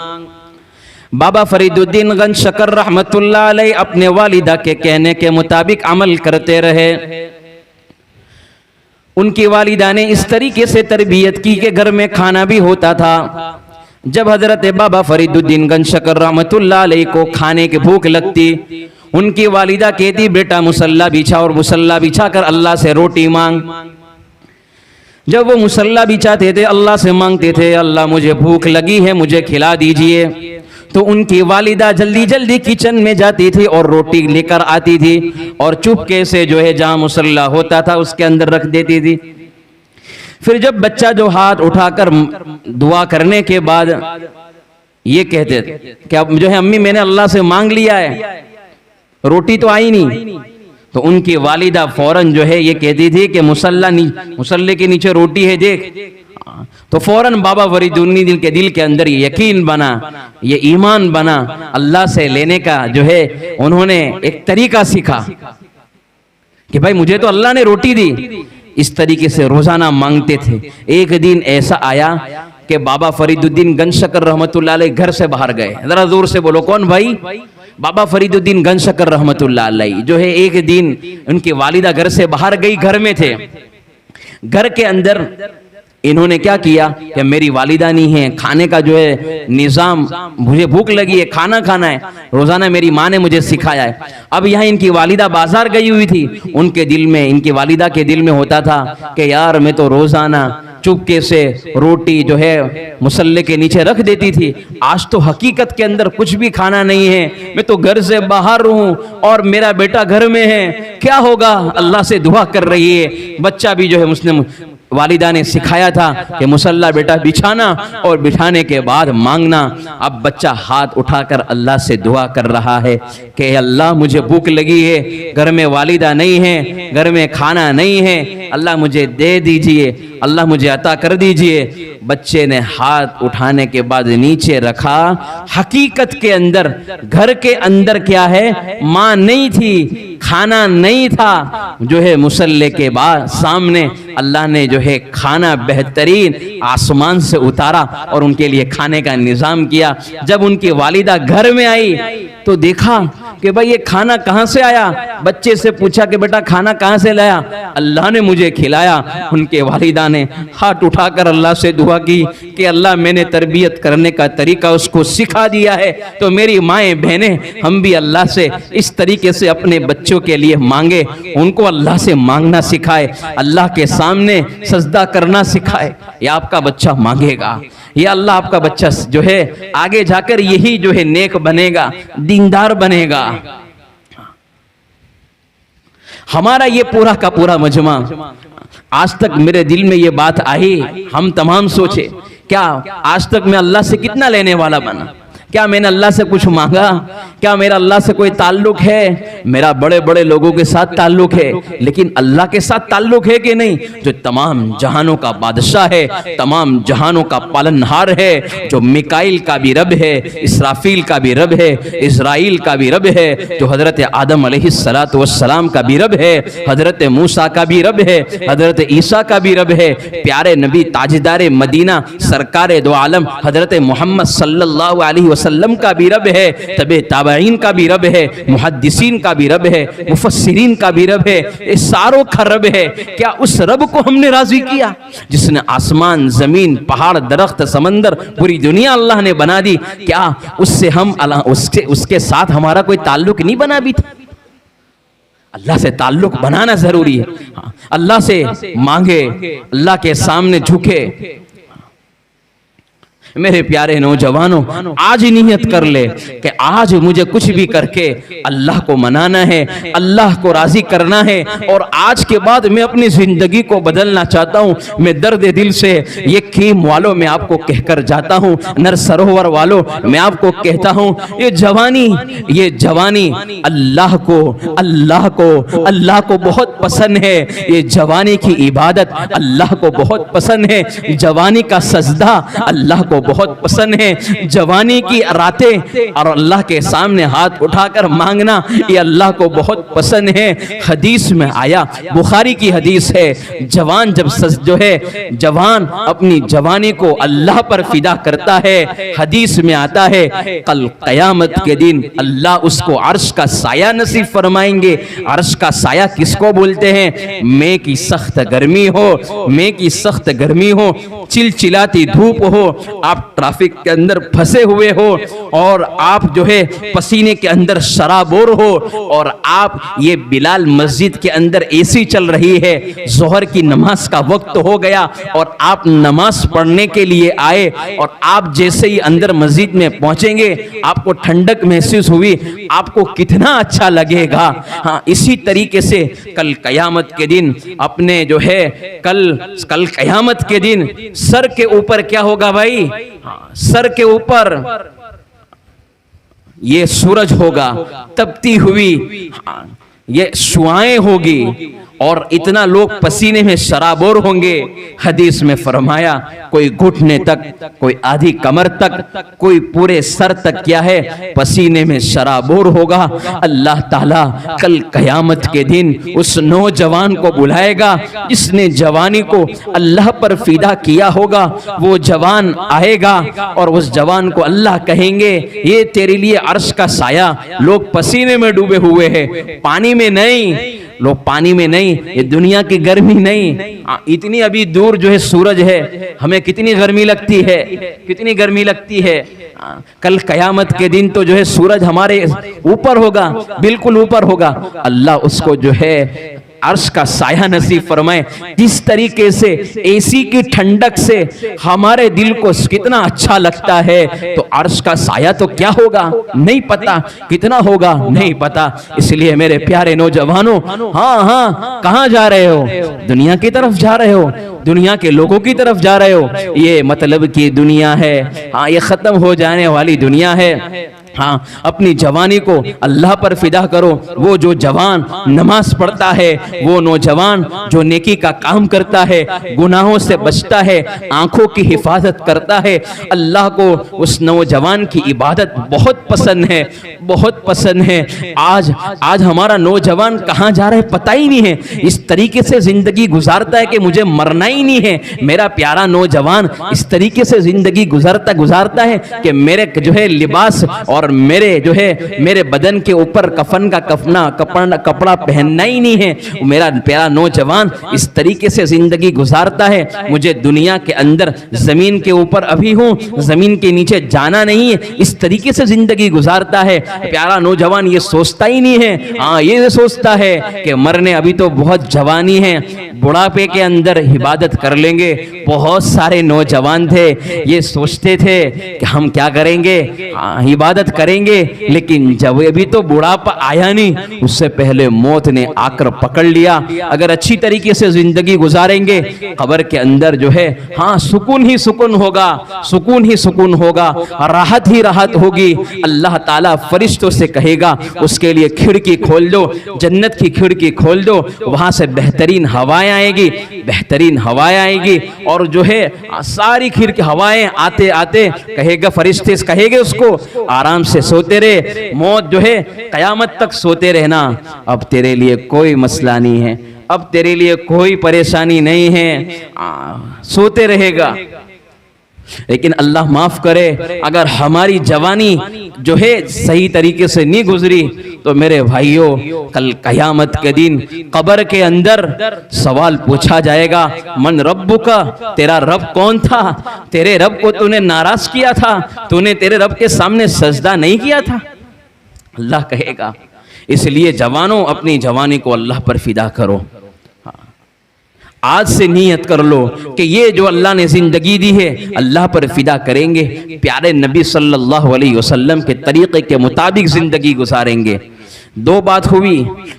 बाबा फरीदुद्दीन गंज शकर रहमतुल्लाह अलैह अपने वालिदा के कहने के मुताबिक अमल करते रहे। उनकी वालिदा ने इस तरीके से तरबियत की कि घर में खाना भी होता था। जब हजरत बाबा फरीदुद्दीन गंज शकर रहमतुल्लाह अलैह को खाने की भूख लगती, उनकी वालिदा कहती बेटा मुसल्ला बिछा और मुसल्ला बिछा कर अल्लाह से रोटी मांग। जब वो मुसल्ला बिछाते थे अल्लाह से मांगते थे, अल्लाह मुझे भूख लगी है, मुझे खिला दीजिए। तो उनकी वालिदा जल्दी जल्दी किचन में जाती थी और रोटी लेकर आती थी और चुपके से जो है जहां मुसल्ला होता था उसके अंदर रख देती थी। फिर जब बच्चा जो हाथ उठाकर दुआ करने के बाद ये कहते कि अब जो है अम्मी मैंने अल्लाह से मांग लिया है, रोटी तो आई नहीं। तो उनकी वालिदा फौरन जो है ये कहती थी कि मुसल्ले के नीचे रोटी है देख। तो फौरन बाबा फरीदुद्दीन के दिल के अंदर ये यकीन बना, ये ईमान बना, अल्लाह से लेने का जो है उन्होंने एक तरीका सीखा कि भाई मुझे तो अल्लाह ने रोटी दी। इस तरीके से रोजाना मांगते थे। एक दिन ऐसा आया कि बाबा फरीदुद्दीन गंज शकर रहमतुल्लाह अलैह घर से बाहर गए। जरा जोर से बोलो कौन भाई? बाबा फरीदुद्दीन गंज शकर रहमतुल्लाह अलैह जो है एक दिन उनकी वालिदा घर से बाहर गई, घर में थे। घर के अंदर इन्होंने क्या किया कि मेरी वालिदा नहीं है, खाने का जो है निज़ाम, मुझे भूख लगी है, खाना खाना है, रोज़ाना मेरी माँ ने मुझे सिखाया है। अब यहाँ इनकी वालिदा बाजार गई हुई थी, उनके दिल में, इनकी वालिदा के दिल में होता था कि यार मैं तो रोज़ाना चुपके से रोटी जो है मुसल्ले के नीचे रख देती थी, आज तो हकीकत के अंदर कुछ भी खाना नहीं है, मैं तो घर से बाहर हूँ और मेरा बेटा घर में है, क्या होगा? अल्लाह से दुआ कर रही है। बच्चा भी जो है मुस्लिम वालिदा ने सिखाया था कि मुसल्ला बेटा बिछाना और बिछाने के बाद मांगना। अब बच्चा हाथ उठाकर अल्लाह से दुआ कर रहा है कि अल्लाह मुझे भूख लगी है, घर में वालिदा नहीं है, घर में खाना नहीं है, अल्लाह मुझे दे दीजिए, अल्लाह मुझे अता कर दीजिए। बच्चे ने हाथ उठाने के बाद नीचे रखा। हकीकत के अंदर घर के अंदर क्या है, माँ नहीं थी, खाना नहीं था, जो है मुसल्ले के बाद सामने अल्लाह ने जो है खाना बेहतरीन आसमान से उतारा और उनके लिए खाने का निजाम किया। जब उनकी वालिदा घर में आई तो देखा कि भाई ये खाना कहाँ से आया। बच्चे से पूछा कि बेटा खाना कहाँ से लाया? अल्लाह ने मुझे खिलाया। उनके वालिदा ने हाथ उठाकर अल्लाह से दुआ की कि अल्लाह मैंने तरबियत करने का तरीका उसको सिखा दिया है, तो मेरी माएँ बहनें हम भी अल्लाह से इस तरीके से अपने बच्चों के लिए मांगे, उनको अल्लाह से मांगना सिखाए, अल्लाह के सामने सजदा करना सिखाए। या आपका बच्चा मांगेगा, या अल्लाह आपका बच्चा जो है आगे जाकर यही जो है नेक बनेगा, दीनदार बनेगा। हमारा ये पूरा का पूरा मजमा, आज तक मेरे दिल में ये बात आई, हम तमाम सोचे क्या आज तक मैं अल्लाह से कितना लेने वाला बना? क्या मैंने अल्लाह से कुछ मांगा? क्या मेरा अल्लाह से कोई ताल्लुक है? मेरा बड़े बड़े लोगों के साथ ताल्लुक है, लेकिन अल्लाह के साथ ताल्लुक है कि नहीं? जो तमाम जहानों का बादशाह है, तमाम जहानों का पालनहार है, जो मिकाइल का भी रब है, इसराफील का भी रब है, इजराइल का भी रब है, जो हजरत आदम अलैहिस्सलातु वस्सलाम का भी रब है, हजरत मूसा का भी रब है, हजरत ईसा का भी रब है, प्यारे नबी ताजदार मदीना सरकार दो आलम हजरत मोहम्मद सल्लल्लाहु अलैहि वसल्लम का भी रब है, तबे ताबईन का भी रब है, मुहद्दिसीन का भी रब है, मुफस्सिरीन का भी रब है, ये सारों का रब है। क्या उस रब को हमने राजी किया जिसने आसमान, जमीन, पहाड़, दरख्त, समंदर, पूरी दुनिया अल्लाह ने बना दी? क्या उससे हम उसके साथ हमारा कोई ताल्लुक नहीं बना भी था? अल्लाह से ताल्लुक बनाना जरूरी है। अल्लाह से मांगे, अल्लाह के सामने झुके। मेरे प्यारे नौजवानों, आज नियत कर ले कि आज मुझे कुछ भी करके अल्लाह को मनाना है, अल्लाह को राजी करना है, और आज के बाद मैं अपनी जिंदगी को बदलना चाहता हूँ। मैं दर्द दिल से ये कीम वालों मैं आपको कहकर जाता हूँ, नर सरोवर वालों मैं आपको कहता हूँ, ये जवानी अल्लाह को बहुत पसंद है। ये जवानी की इबादत अल्लाह को बहुत पसंद है। जवानी का सजदा अल्लाह को बहुत पसंद है। जवानी की रातें और अल्लाह के सामने हाथ उठाकर मांगना ये अल्लाह को बहुत पसंद है। हदीस में आया, बुखारी की हदीस है, जवान जब जो है जवान अपनी जवानी को अल्लाह पर फिदा करता है, हदीस में आता है कल कयामत के दिन अल्लाह उसको अर्श का साया नसीब फरमाएंगे। अर्श का साया किसको बोलते हैं? में की सख्त गर्मी हो, चिलचिलाती धूप हो, आप ट्रैफिक के अंदर फंसे हुए हो और आप जो है पसीने के अंदर शराबोर हो, और आप ये बिलाल मस्जिद के अंदर एसी चल रही है, जोहर की नमाज का वक्त हो गया और आप नमाज पढ़ने के लिए आए, और आप जैसे ही अंदर मस्जिद में पहुंचेंगे आपको ठंडक महसूस हुई, आपको कितना अच्छा लगेगा। हाँ, इसी तरीके से कल कयामत के दिन अपने जो है कल कयामत के दिन सर के ऊपर क्या होगा भाई? सर के ऊपर ये सूरज होगा, तपती हुई ये शुआएं होगी, और इतना लोग पसीने में शराबोर होंगे। हदीस में फरमाया कोई घुटने तक, कोई आधी कमर तक, कोई पूरे सर तक क्या है पसीने में शराबोर होगा। अल्लाह ताला कल कयामत के दिन उस नौजवान को बुलाएगा जिसने जवानी को अल्लाह पर फिदा किया होगा। वो जवान आएगा और उस जवान को अल्लाह कहेंगे ये तेरे लिए अर्श का साया, लोग पसीने में डूबे हुए हैं, पानी में नहीं, लोग पानी में नहीं, ये दुनिया की गर्मी नहीं, इतनी अभी दूर जो है सूरज है, हमें कितनी गर्मी लगती है, कितनी गर्मी लगती है। कल कयामत के दिन तो जो है सूरज हमारे ऊपर होगा, बिल्कुल ऊपर होगा। अल्लाह उसको जो है अर्श का साया नसीब फरमाए। जिस तरीके से एसी की ठंडक से हमारे दिल को कितना अच्छा लगता है, तो अर्श का साया तो क्या होगा नहीं पता, कितना होगा नहीं पता। इसलिए मेरे प्यारे नौजवानों, हाँ हाँ, कहाँ जा रहे हो? दुनिया की तरफ जा रहे हो, दुनिया के लोगों की तरफ जा रहे हो। ये मतलब की दुनिया है, हाँ, ये खत्म हो जाने वाली दुनिया है। हाँ, अपनी जवानी को अल्लाह पर फिदा करो। वो जो जवान नमाज पढ़ता है, वो नौजवान जो नेकी का काम करता है, गुनाहों से बचता है, आंखों की हिफाजत करता है, अल्लाह को उस नौजवान की इबादत बहुत पसंद है, बहुत पसंद है। आज हमारा नौजवान कहाँ जा रहा है पता ही नहीं है। इस तरीके से जिंदगी गुजारता है कि मुझे मरना ही नहीं है। मेरा प्यारा नौजवान इस तरीके से जिंदगी गुजारता है कि मेरे जो है लिबास और मेरे जो है मेरे बदन के ऊपर कफन का कपड़ा पहनना ही नहीं है। मेरा प्यारा नौजवान इस तरीके से जिंदगी गुजारता है। मुझे दुनिया के अंदर जमीन के ऊपर अभी हूँ, जमीन के नीचे जाना नहीं है, इस तरीके से जिंदगी गुजारता है। प्यारा नौजवान ये सोचता ही नहीं है, हाँ, ये सोचता है कि मरने अभी तो बहुत जवानी है, बुढ़ापे के अंदर इबादत कर लेंगे। बहुत सारे नौजवान थे ये सोचते थे कि हम क्या करेंगे, इबादत करेंगे, लेकिन जब अभी तो बुढ़ापा आया नहीं, उससे पहले मौत ने आकर पकड़ लिया। अगर अच्छी तरीके से जिंदगी गुजारेंगे, कब्र के अंदर जो है, हाँ, सुकून ही सुकून होगा, सुकून ही सुकून होगा, राहत ही राहत होगी। अल्लाह ताला फरिश्तों से कहेगा उसके लिए खिड़की खोल दो, जन्नत की खिड़की खोल दो, वहां से बेहतरीन हवाएं आएगी, बेहतरीन हवाएं आएगी। और जो है सारी खिड़की हवाएं आते आते कहेगा, फरिश्ते कहेंगे उसको, आराम से सोते रहे, मौत जो है कयामत तक सोते रहना, अब तेरे लिए कोई मसला नहीं है, अब तेरे लिए कोई परेशानी नहीं है, सोते रहेगा। लेकिन अल्लाह माफ करे, अगर हमारी जवानी जो है सही तरीके से नहीं गुजरी, तो मेरे भाइयों, कल कयामत के दिन कब्र के अंदर सवाल पूछा जाएगा, मन रब्बुका, तेरा रब कौन था? तेरे रब को तूने नाराज किया था, तूने तेरे रब के सामने सजदा नहीं किया था? अल्लाह कहेगा। इसलिए जवानों, अपनी जवानी को अल्लाह पर फिदा करो। आज से नियत कर लो कि ये जो अल्लाह ने जिंदगी दी है अल्लाह पर फिदा करेंगे, प्यारे नबी सल्लल्लाहु अलैहि वसल्लम के तरीके के मुताबिक जिंदगी गुजारेंगे। दो बात हुई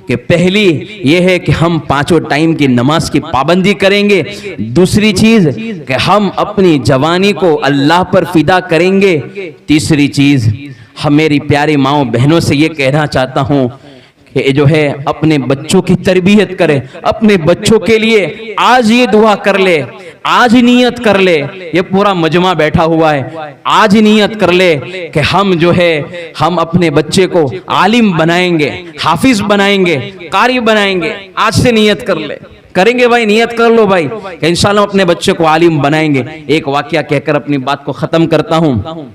कि पहली ये है कि हम पांचों टाइम की नमाज की पाबंदी करेंगे। दूसरी चीज कि हम अपनी जवानी को अल्लाह पर फिदा करेंगे। तीसरी चीज, हम मेरी प्यारी माओ बहनों से ये कहना चाहता हूँ कि जो है अपने बच्चों की तरबियत करे, अपने बच्चों के लिए आज ये दुआ कर ले, आज नियत कर ले, ये पूरा मजमा बैठा हुआ है, आज नियत कर ले कि हम जो है हम अपने बच्चे को आलिम बनाएंगे, हाफिज बनाएंगे, कारी बनाएंगे। आज से नियत कर ले, करेंगे भाई, नियत कर लो भाई कि इंशाल्लाह अपने बच्चे को आलिम बनाएंगे। एक वाकया कहकर अपनी बात को खत्म करता हूँ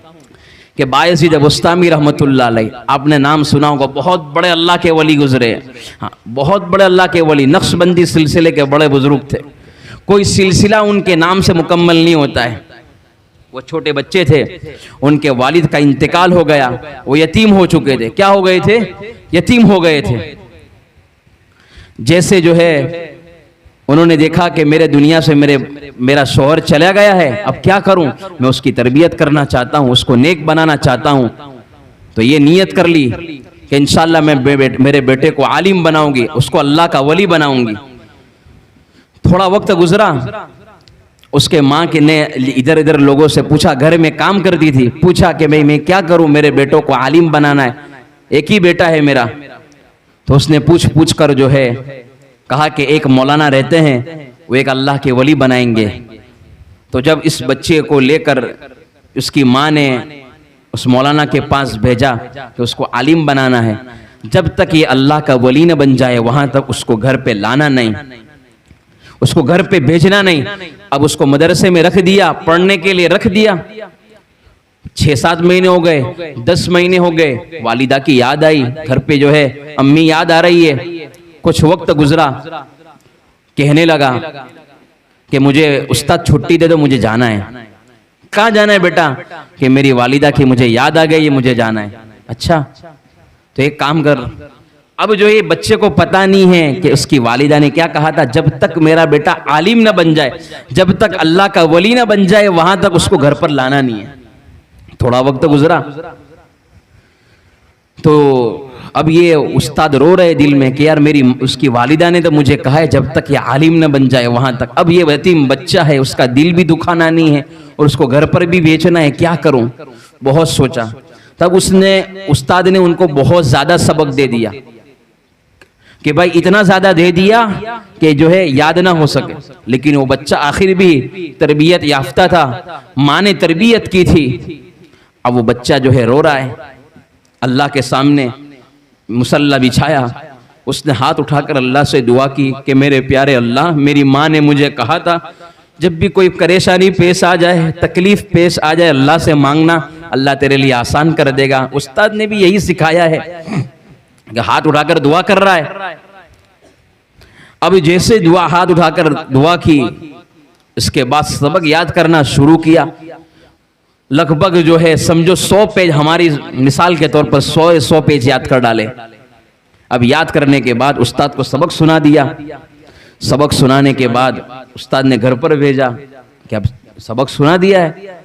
कि बायज़ीद बुस्तामी रहमतुल्लाह अलैह, आपने नाम सुना होगा, बहुत बड़े अल्लाह के वली गुजरे। हाँ, बहुत बड़े अल्लाह के वली, नक्शबंदी सिलसिले के बड़े बुजुर्ग थे। कोई सिलसिला उनके नाम से मुकम्मल नहीं होता है। वो छोटे बच्चे थे, उनके वालिद का इंतकाल हो गया, वो यतीम हो चुके थे। क्या हो गए थे? यतीम हो गए थे। जैसे जो है उन्होंने देखा कि मेरे दुनिया से मेरा शौहर चला गया है, अब क्या करूं? मैं उसकी तरबियत करना चाहता हूं, उसको नेक बनाना चाहता हूं। तो ये नियत कर ली कि इंशाल्लाह मैं मेरे बेटे को आलिम बनाऊंगी, उसको अल्लाह का वली बनाऊंगी। थोड़ा वक्त गुजरा, उसके माँ के ने इधर इधर लोगों से पूछा, घर में काम करती थी, पूछा कि मैं क्या करूं, मेरे बेटों को आलिम बनाना है, एक ही बेटा है मेरा। तो उसने पूछ कर जो है कहा कि एक मौलाना रहते हैं, वो एक अल्लाह के वली बनाएंगे। तो जब इस बच्चे को लेकर उसकी माँ ने उस मौलाना के पास भेजा कि उसको आलिम बनाना है, जब तक ये अल्लाह का वली न बन जाए वहां तक उसको घर पे लाना नहीं, उसको घर पे भेजना नहीं। अब उसको मदरसे में रख दिया, पढ़ने के लिए रख दिया। 6-7 महीने हो गए, 10 महीने हो गए, वालिदा की याद आई, घर पे जो है अम्मी याद आ रही है। कुछ वक्त गुजरा, कहने लगा कि मुझे उस्ताद छुट्टी दे दो, मुझे जाना है। कहाँ जाना है बेटा? कि मेरी वालिदा की मुझे याद आ गई, मुझे जाना है। अच्छा, तो एक काम कर, अब जो ये बच्चे को पता नहीं है कि उसकी वालिदा ने क्या कहा था, जब तक मेरा बेटा आलिम ना बन जाए, जब तक अल्लाह का वली ना बन जाए, वहां तक उसको घर पर लाना नहीं है। थोड़ा वक्त गुजरा तो अब ये उस्ताद रो रहे दिल में कि यार मेरी उसकी वालिदा ने तो मुझे कहा है जब तक ये आलिम न बन जाए वहां तक। अब ये यतीम बच्चा है, उसका दिल भी दुखाना नहीं है और उसको घर पर भी बेचना है, क्या करूं? बहुत सोचा। तब उस्ताद ने उनको बहुत ज्यादा सबक दे दिया कि भाई इतना ज्यादा दे दिया कि जो है याद ना हो सके। लेकिन वो बच्चा आखिर भी तरबियत याफ्ता था, माँ ने तरबियत की थी। अब वो बच्चा जो है रो रहा है, अल्लाह के सामने मुसल्ला बिछाया, उसने हाथ उठाकर अल्लाह से दुआ की कि मेरे प्यारे अल्लाह, मेरी माँ ने मुझे कहा था जब भी कोई परेशानी पेश आ जाए, तकलीफ पेश आ जाए, अल्लाह से मांगना, अल्लाह तेरे लिए आसान कर देगा। उस्ताद ने भी यही सिखाया है कि हाथ उठाकर दुआ कर रहा है। अब जैसे दुआ, हाथ उठाकर दुआ की, इसके बाद सबक याद करना शुरू किया। लगभग जो है समझो 100 पेज, हमारी मिसाल के तौर पर 100 पेज याद कर डाले। अब याद करने के बाद उस्ताद को सबक सुना दिया। सबक सुनाने के बाद उस्ताद ने घर पर भेजा कि अब सबक सुना दिया है।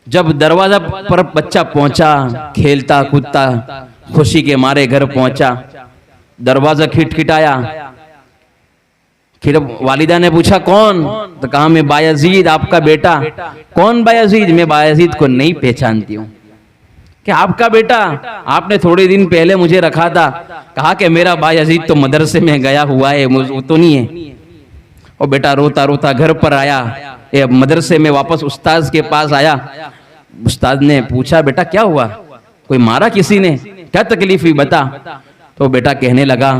जब दरवाजा पर बच्चा पहुंचा, खेलता कूदता खुशी के मारे घर पहुंचा, दरवाजा खिटखिटाया। फिर वालिदा ने पूछा कौन? तो कहा मैं बायजीद, आपका बेटा। कौन बायजीद? मैं बायजीद को नहीं पहचानती हूँ। कि आपका बेटा? आपने थोड़े दिन पहले मुझे रखा था, कहा कि मेरा बायजीद तो मदरसे में गया हुआ है, वो तो नहीं है। और बेटा रोता रोता घर पर आया, मदरसे में वापस उस्ताद के पास आया। उस्ताद ने पूछा बेटा क्या हुआ, कोई मारा किसी ने, क्या तकलीफ हुई बता। तो बेटा कहने लगा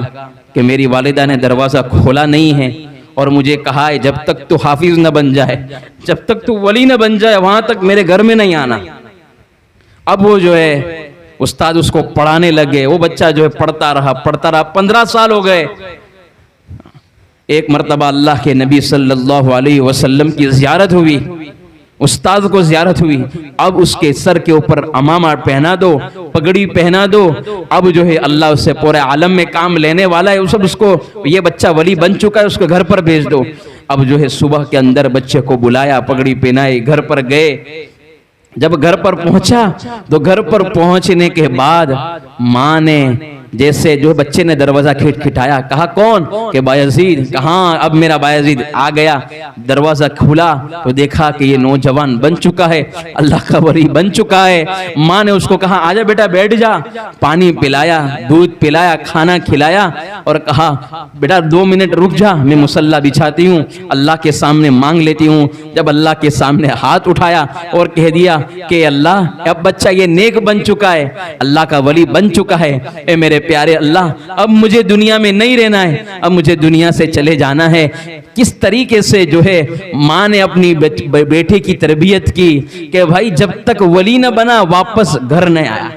कि मेरी वालिदा ने दरवाजा खोला नहीं है और मुझे कहा है जब तक तू हाफिज न बन जाए, जब तक तू वली न बन जाए, वहां तक मेरे घर में नहीं आना। अब वो जो है उस्ताद उसको पढ़ाने लगे। वो बच्चा जो है पढ़ता रहा 15 साल हो गए। एक मर्तबा अल्लाह के नबी सल्लल्लाहु अलैहि वसल्लम की ज़ियारत हुई, उस्ताद को ज़ियारत हुई। अब उसके सर के ऊपर अमामा पहना दो, पगड़ी पहना दो। अब जो है अल्लाह उससे पूरे आलम में काम लेने वाला है, सब उसको, ये बच्चा वली बन चुका है, उसको घर पर भेज दो। अब जो है सुबह के अंदर बच्चे को बुलाया, पगड़ी पहनाई, घर पर गए। जब घर पर पहुंचा तो घर पर पहुंचने के बाद माँ ने जैसे जो बच्चे ने दरवाजा खिटखिटाया, कहा कौन? कि बायजीद। कहाँ? अब मेरा बायजीद आ गया। दरवाजा खुला तो देखा कि ये नौजवान बन चुका है, अल्लाह का वली बन चुका है। माँ ने उसको कहा आजा बेटा बैठ जा, पानी पिलाया, दूध पिलाया, खाना खिलाया और कहा बेटा 2 मिनट रुक जा, मैं मुसल्ला बिछाती हूँ, अल्लाह के सामने मांग लेती हूँ। जब अल्लाह के सामने हाथ उठाया और कह दिया कि अल्लाह, अब बच्चा ये नेक बन चुका है, अल्लाह का वली बन चुका है। ए मेरे प्यारे अल्लाह, अब मुझे दुनिया में नहीं रहना है, अब मुझे दुनिया से चले जाना है। किस तरीके से जो है माँ ने अपनी बेटे की तरबियत की कि भाई जब तक वली न बना वापस घर न आया।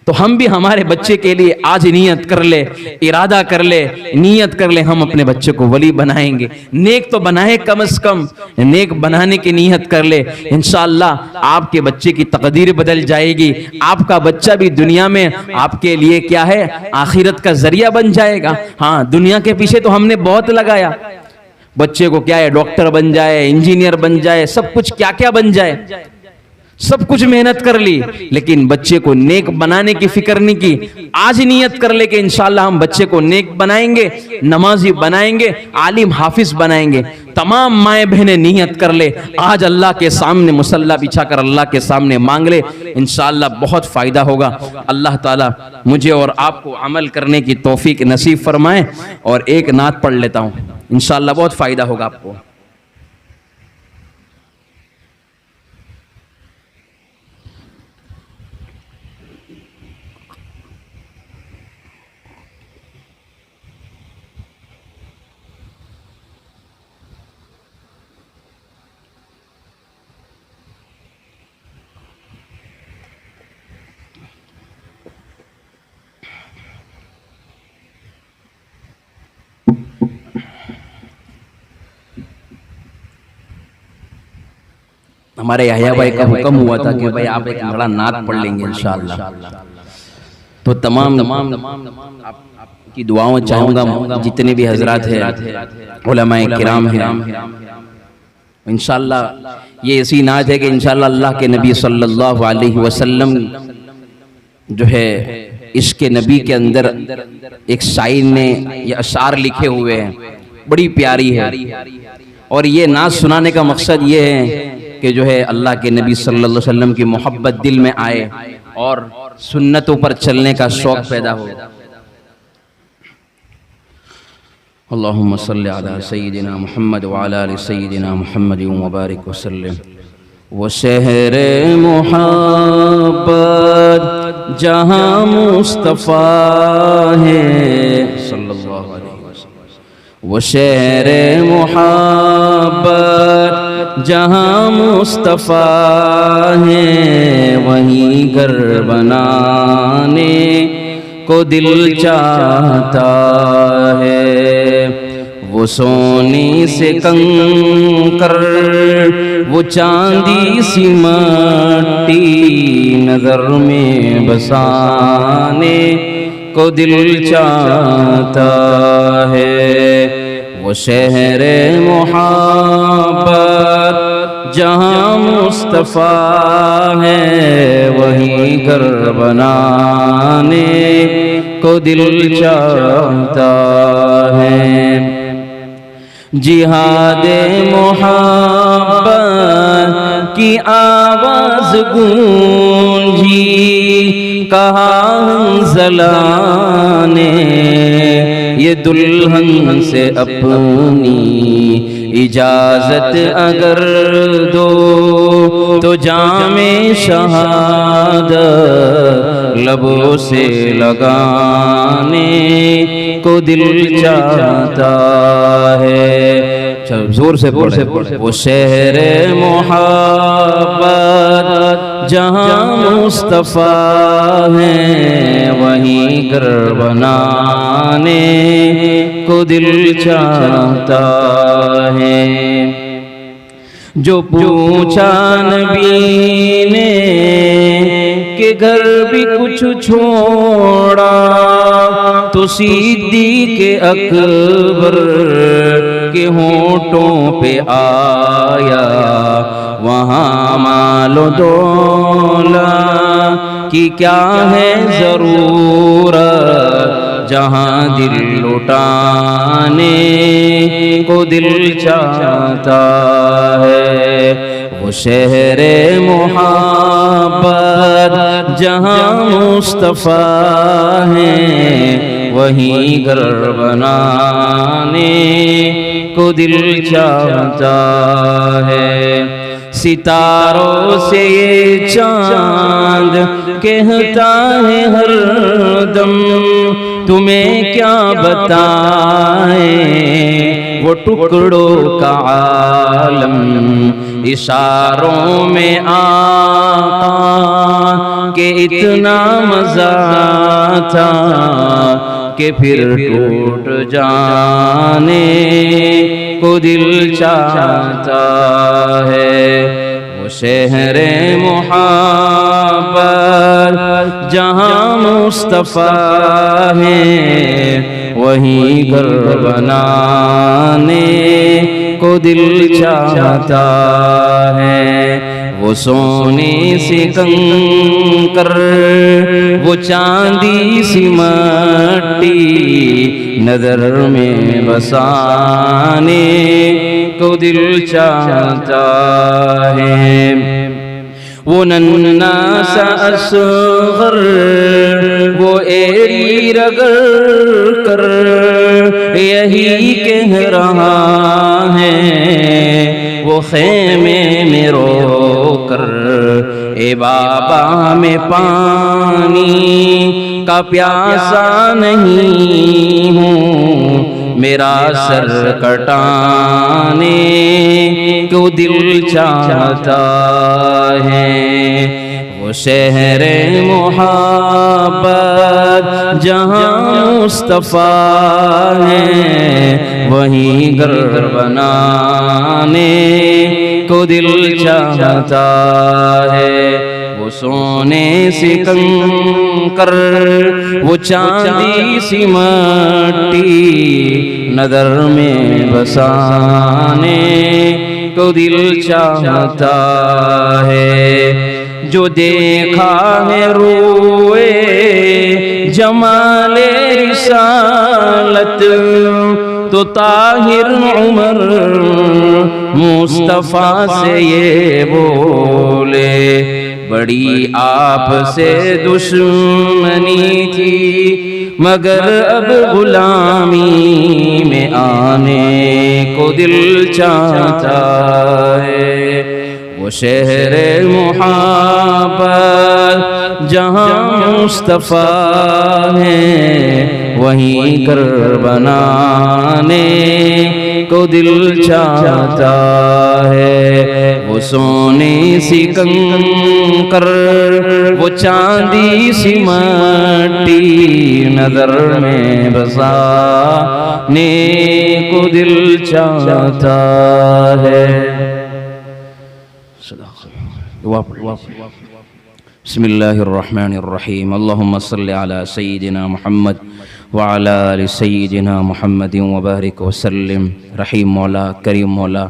तो हम भी हमारे बच्चे के लिए आज नियत कर ले, इरादा कर ले, नियत कर ले, हम अपने बच्चे को वली बनाएंगे। नेक तो बनाए, कम से कम नेक बनाने की नियत कर ले। इंशाअल्लाह आपके बच्चे की तकदीर बदल जाएगी। आपका बच्चा भी दुनिया में आपके लिए क्या है, आखिरत का जरिया बन जाएगा। हाँ, दुनिया के पीछे तो हमने बहुत लगाया, बच्चे को क्या है डॉक्टर बन जाए, इंजीनियर बन जाए, सब कुछ क्या क्या बन जाए, सब कुछ मेहनत कर ली, लेकिन बच्चे को नेक बनाने की फिक्र नहीं की। आज नियत कर ले कि इंशाअल्लाह हम बच्चे को नेक बनाएंगे, नमाजी बनाएंगे, आलिम हाफिज बनाएंगे। तमाम माएँ बहनें नियत कर ले, आज अल्लाह के सामने मुसल्ला बिछाकर अल्लाह के सामने मांग ले, इंशाअल्लाह बहुत फायदा होगा। अल्लाह ताला मुझे और आपको अमल करने की तौफीक नसीब फरमाए। और एक नात पढ़ लेता हूँ, इंशाअल्लाह बहुत फायदा होगा आपको। हमारे यहया भाई का हुक्म हुआ था कि भाई आप एक बड़ा नात पढ़ लेंगे इंशाअल्लाह। तो तमाम आपकी दुआओं चाहूँगा, जितने भी हजरात हैं, उलमाए किराम हैं, इंशाअल्लाह ये ऐसी नात है कि इंशाअल्लाह अल्लाह के नबी सल्लल्लाहु अलैहि वसल्लम जो है इसके नबी के अंदर एक शायर ने ये अशार लिखे हुए हैं, बड़ी प्यारी है। और ये नात सुनाने का मकसद ये है कि जो है अल्लाह के नबी सल्लल्लाहु अलैहि वसल्लम की मोहब्बत दिल में आए और सुन्नतों पर चलने का शौक पैदा हो। अल्लाहुम्मा सल्लि अला सय्यिदिना मुहम्मद व अला आलि सय्यिदिना मुहम्मद व बारिक वसल्लम। वो शहरे मोहब्बत जहाँ मुस्तफ़ा है सल्लल्लाहु अलैहि वसल्लम। वो शहरे मोहब्बत जहाँ मुस्तफ़ा है, वहीं घर बनाने को दिल चाहता है। वो सोने से कंकर, वो चांदी सी मट्टी, नजर में बसाने को दिल चाहता है। वो शहरे मोहब्बत जहाँ मुस्तफ़ा है, वहीं घर बनाने को दिल चाहता है। जिहादे मोहब्बत की आवाज़ गूंजी, कहा हंज़ला ने ये दुल्हन से अपनी इजाज़त अगर दो, तो जामे शहादत लबों से लगाने को दिल चाहता है। जोर से पढ़े। वो शहरे मोहब्बत जहाँ मुस्तफ़ा है, वहीं घर बनाने को दिल चाहता है। जो पूछा नबी ने कि घर भी कुछ छोड़ा, तो सिद्दीक़ अकबर के होठों पे आया वहाँ मालो दौलत की क्या है ज़रूरत, जहाँ दिल लुटाने को दिल चाहता है। वो शहरे मोहब्बत जहाँ मुस्तफ़ा है, वहीं घर बनाने को दिल चाहता है। सितारों से ये चांद कहता है हर दम, तुम्हें क्या बताएं वो टुकड़ों का आलम, इशारों में आका के इतना मजा था कि फिर टूट जाने को दिल चाहता है। वो शहरे मोहब्बत जहाँ मुस्तफ़ा है, वहीं घर बनाने को दिल चाहता है। वो सोने से कंकर, वो चांदी सी मट्टी, नजर में बसाने को दिल चाहता है। वो नन्ना सा असग़र, वो एड़ी रगड़ कर यही कह रहा है, वो खेमे में रोकर ए बाबा में पानी का प्यासा नहीं हूँ, मेरा सर कटाने को दिल चाहता है। वो शहरे मोहब्बत जहाँ मुस्तफ़ा है, वहीं घर बनाने को दिल चाहता है। वो सोने से कंकर, वो चांदी सी मट्टी, नदर में बसाने को दिल चाहता है। जो देखा है रोए जमाले रिसालत, तो ताहिर उमर मुस्तफा से ये बोले, बड़ी आपसे दुश्मनी थी मगर अब गुलामी में आने को दिल चाहता है। वो शहरे मुहब्बत जहाँ मुस्तफा है, वहीं घर बनाने को दिल चाहता है। वो सोने सी कंकर, वो चांदी सी मट्टी, नजर में बसाने को दिल चाहता है। बिस्मिल्लाहिर्रहमानिर्रहीम। अल्लाहुम्मा सल्लि अला सय्यिदिना मुहम्मद व अला आलि सय्यिदिना मुहम्मदिन व बारिक व सल्लिम। रहीम मौला, करीम मौला,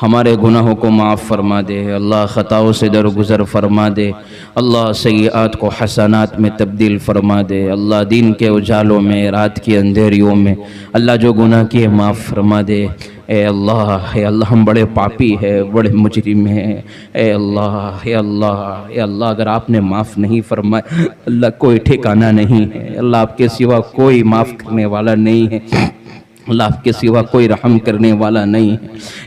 हमारे गुनाहों को माफ़ फरमा दे अल्लाह, ख़ताओं से दरगुज़र फरमा दे अल्लाह, सय्यात को हसनात में तब्दील फरमा दे अल्लाह, दिन के उजालों में, रात की अंधेरियों में अल्लाह जो गुनाह किए माफ़ फरमा दे। ए अल्लाह, हम बड़े पापी है, बड़े मुजरिम हैं। ए अल्लाह, अल्लाह, अगर आपने माफ़ नहीं फरमाया अल्लाह, कोई ठिकाना नहीं है अल्लाह, आपके सिवा कोई माफ़ करने वाला नहीं है अल्लाह, आपके सिवा कोई रहम करने वाला नहीं है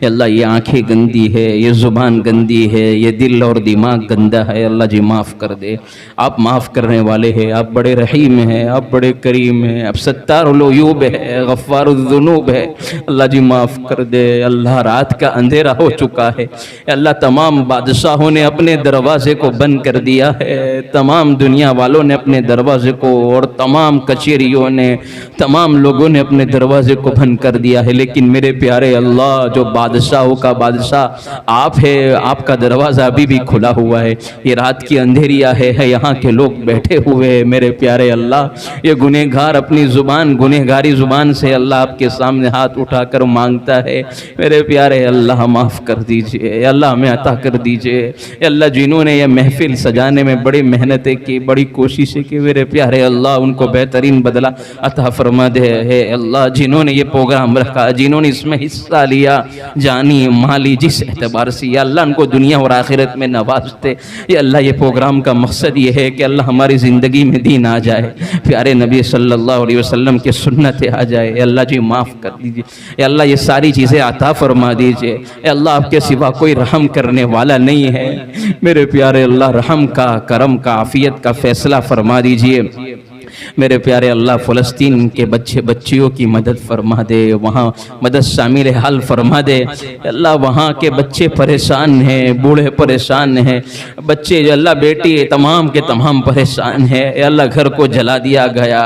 अल्लाह। ये आंखें गंदी है, ये ज़ुबान गंदी है, ये दिल और दिमाग गंदा है अल्लाह जी, माफ़ कर दे। आप माफ़ करने वाले हैं, आप बड़े रहीम हैं, आप बड़े करीम हैं, आप सत्तारुल उयूब है, गफ़्फ़ारुज़ ज़ुनूब है अल्लाह जी, माफ़ कर दे अल्लाह। रात का अंधेरा हो चुका है अल्लाह, तमाम बादशाहों ने अपने दरवाज़े को बंद कर दिया है, तमाम दुनिया वालों ने अपने दरवाज़े को, और तमाम कचेरियों ने, तमाम लोगों ने अपने दरवाज़े को बंद कर दिया है। लेकिन मेरे प्यारे अल्लाह, जो बादशाहों का बादशाह आप है, आपका दरवाज़ा अभी भी खुला हुआ है। ये रात की अंधेरिया है, यहाँ के लोग बैठे हुए हैं मेरे प्यारे अल्लाह। ये गुनहगार अपनी ज़ुबान, गुनहगारी ज़ुबान से अल्लाह आपके सामने हाथ उठाकर मांगता है मेरे प्यारे अल्लाह, माफ़ कर दीजिए अल्लाह, हमें अता कर दीजिए अल्लाह। जिन्होंने ये महफिल सजाने में बड़ी मेहनतें की, बड़ी कोशिशें की मेरे प्यारे अल्लाह, उनको बेहतरीन बदला अता फरमा दे है अल्लाह। जिन्होंने ये प्रोग्राम रखा, जिन्होंने इसमें हिस्सा लिया, जानी माली जिस एतबार से या अल्लाह, उनको दुनिया और आखिरत में नवाजते ये अल्लाह। ये प्रोग्राम का मकसद ये है कि अल्लाह हमारी ज़िंदगी में दीन आ जाए, प्यारे नबी सल्लल्लाहु अलैहि वसल्लम की सुन्नतें आ जाए अल्लाह जी, माफ़ कर दीजिए अल्लाह, ये सारी चीज़ें अता फरमा दीजिए अल्लाह। आपके सिवा कोई रहम करने वाला नहीं है मेरे प्यारे अल्लाह, रहम का, करम का, आफियत का फ़ैसला फरमा दीजिए मेरे प्यारे अल्लाह। फ़लस्तीन के बच्चे बच्चियों की मदद फरमा दे, वहाँ मदद शामिल हाल फरमा दे अल्लाह। वहाँ के बच्चे परेशान हैं, बूढ़े परेशान हैं, बच्चे अल्लाह, बेटी तमाम के तमाम परेशान हैं अल्लाह। घर को जला दिया गया,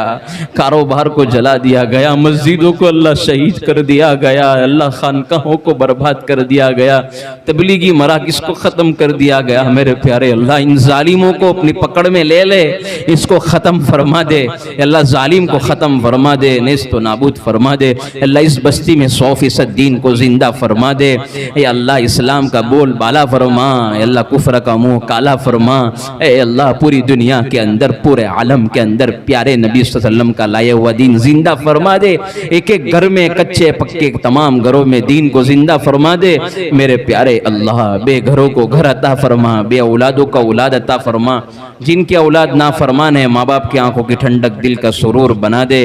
कारोबार को जला दिया गया, मस्जिदों को अल्लाह शहीद कर दिया गया अल्लाह, खानकाहों को बर्बाद कर दिया गया, तबलीगी मराकिज़ को ख़त्म कर दिया गया मेरे प्यारे अल्लाह। इन जालिमों को अपनी पकड़ में ले ले, इसको ख़त्म फरमा दे अल्लाह, जालिम को ख़त्म फरमा दे, नेस्त नाबूद फरमा दे अल्लाह। इस बस्ती में 100% दीन को ज़िंदा फरमा दे अल्लाह। इस्लाम का बोल बाला फरमा अल्लाह, कुफ्र का मुँह काला फरमा अल्लाह। पूरी दुनिया के अंदर, पूरे आलम के अंदर प्यारे नबी सल्लल्लाहु अलैहि वसल्लम का लाया हुआ दीन ज़िंदा फरमा दे। एक एक घर में, कच्चे पक्के तमाम घरों में दीन को ज़िंदा फरमा दे मेरे प्यारे अल्लाह। बेघरों को घर अता फरमा, बे औलादों का औलाद अता फरमा, जिनके औलाद ना फरमान है माँ बाप की आंखों की ठंडक, दिल का सुरूर बना दे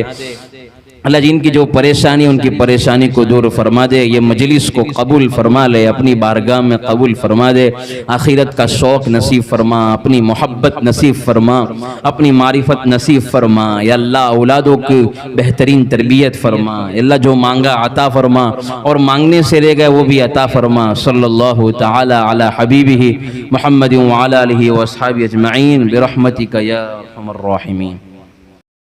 अल्लाह। जिनकी जो परेशानी, उनकी परेशानी को दूर फरमा दे। ये मजलिस को कबूल फरमा ले, अपनी बारगाह में कबूल फरमा दे। आखिरत का शौक़ नसीब फरमा, अपनी मोहब्बत नसीब फरमा, अपनी मारिफत नसीब फरमा या अल्लाह। औलादों की बेहतरीन तरबियत फरमा अल्लाह, जो मांगा अता फरमा और मांगने से रह गए वो भी अता फरमा। सल्लल्लाहु तआला अला हबीबिही मुहम्मद व अला आलिहि व अस्हाबिहि अजमईन बिरहमतिका या अरहमर राहिमीन।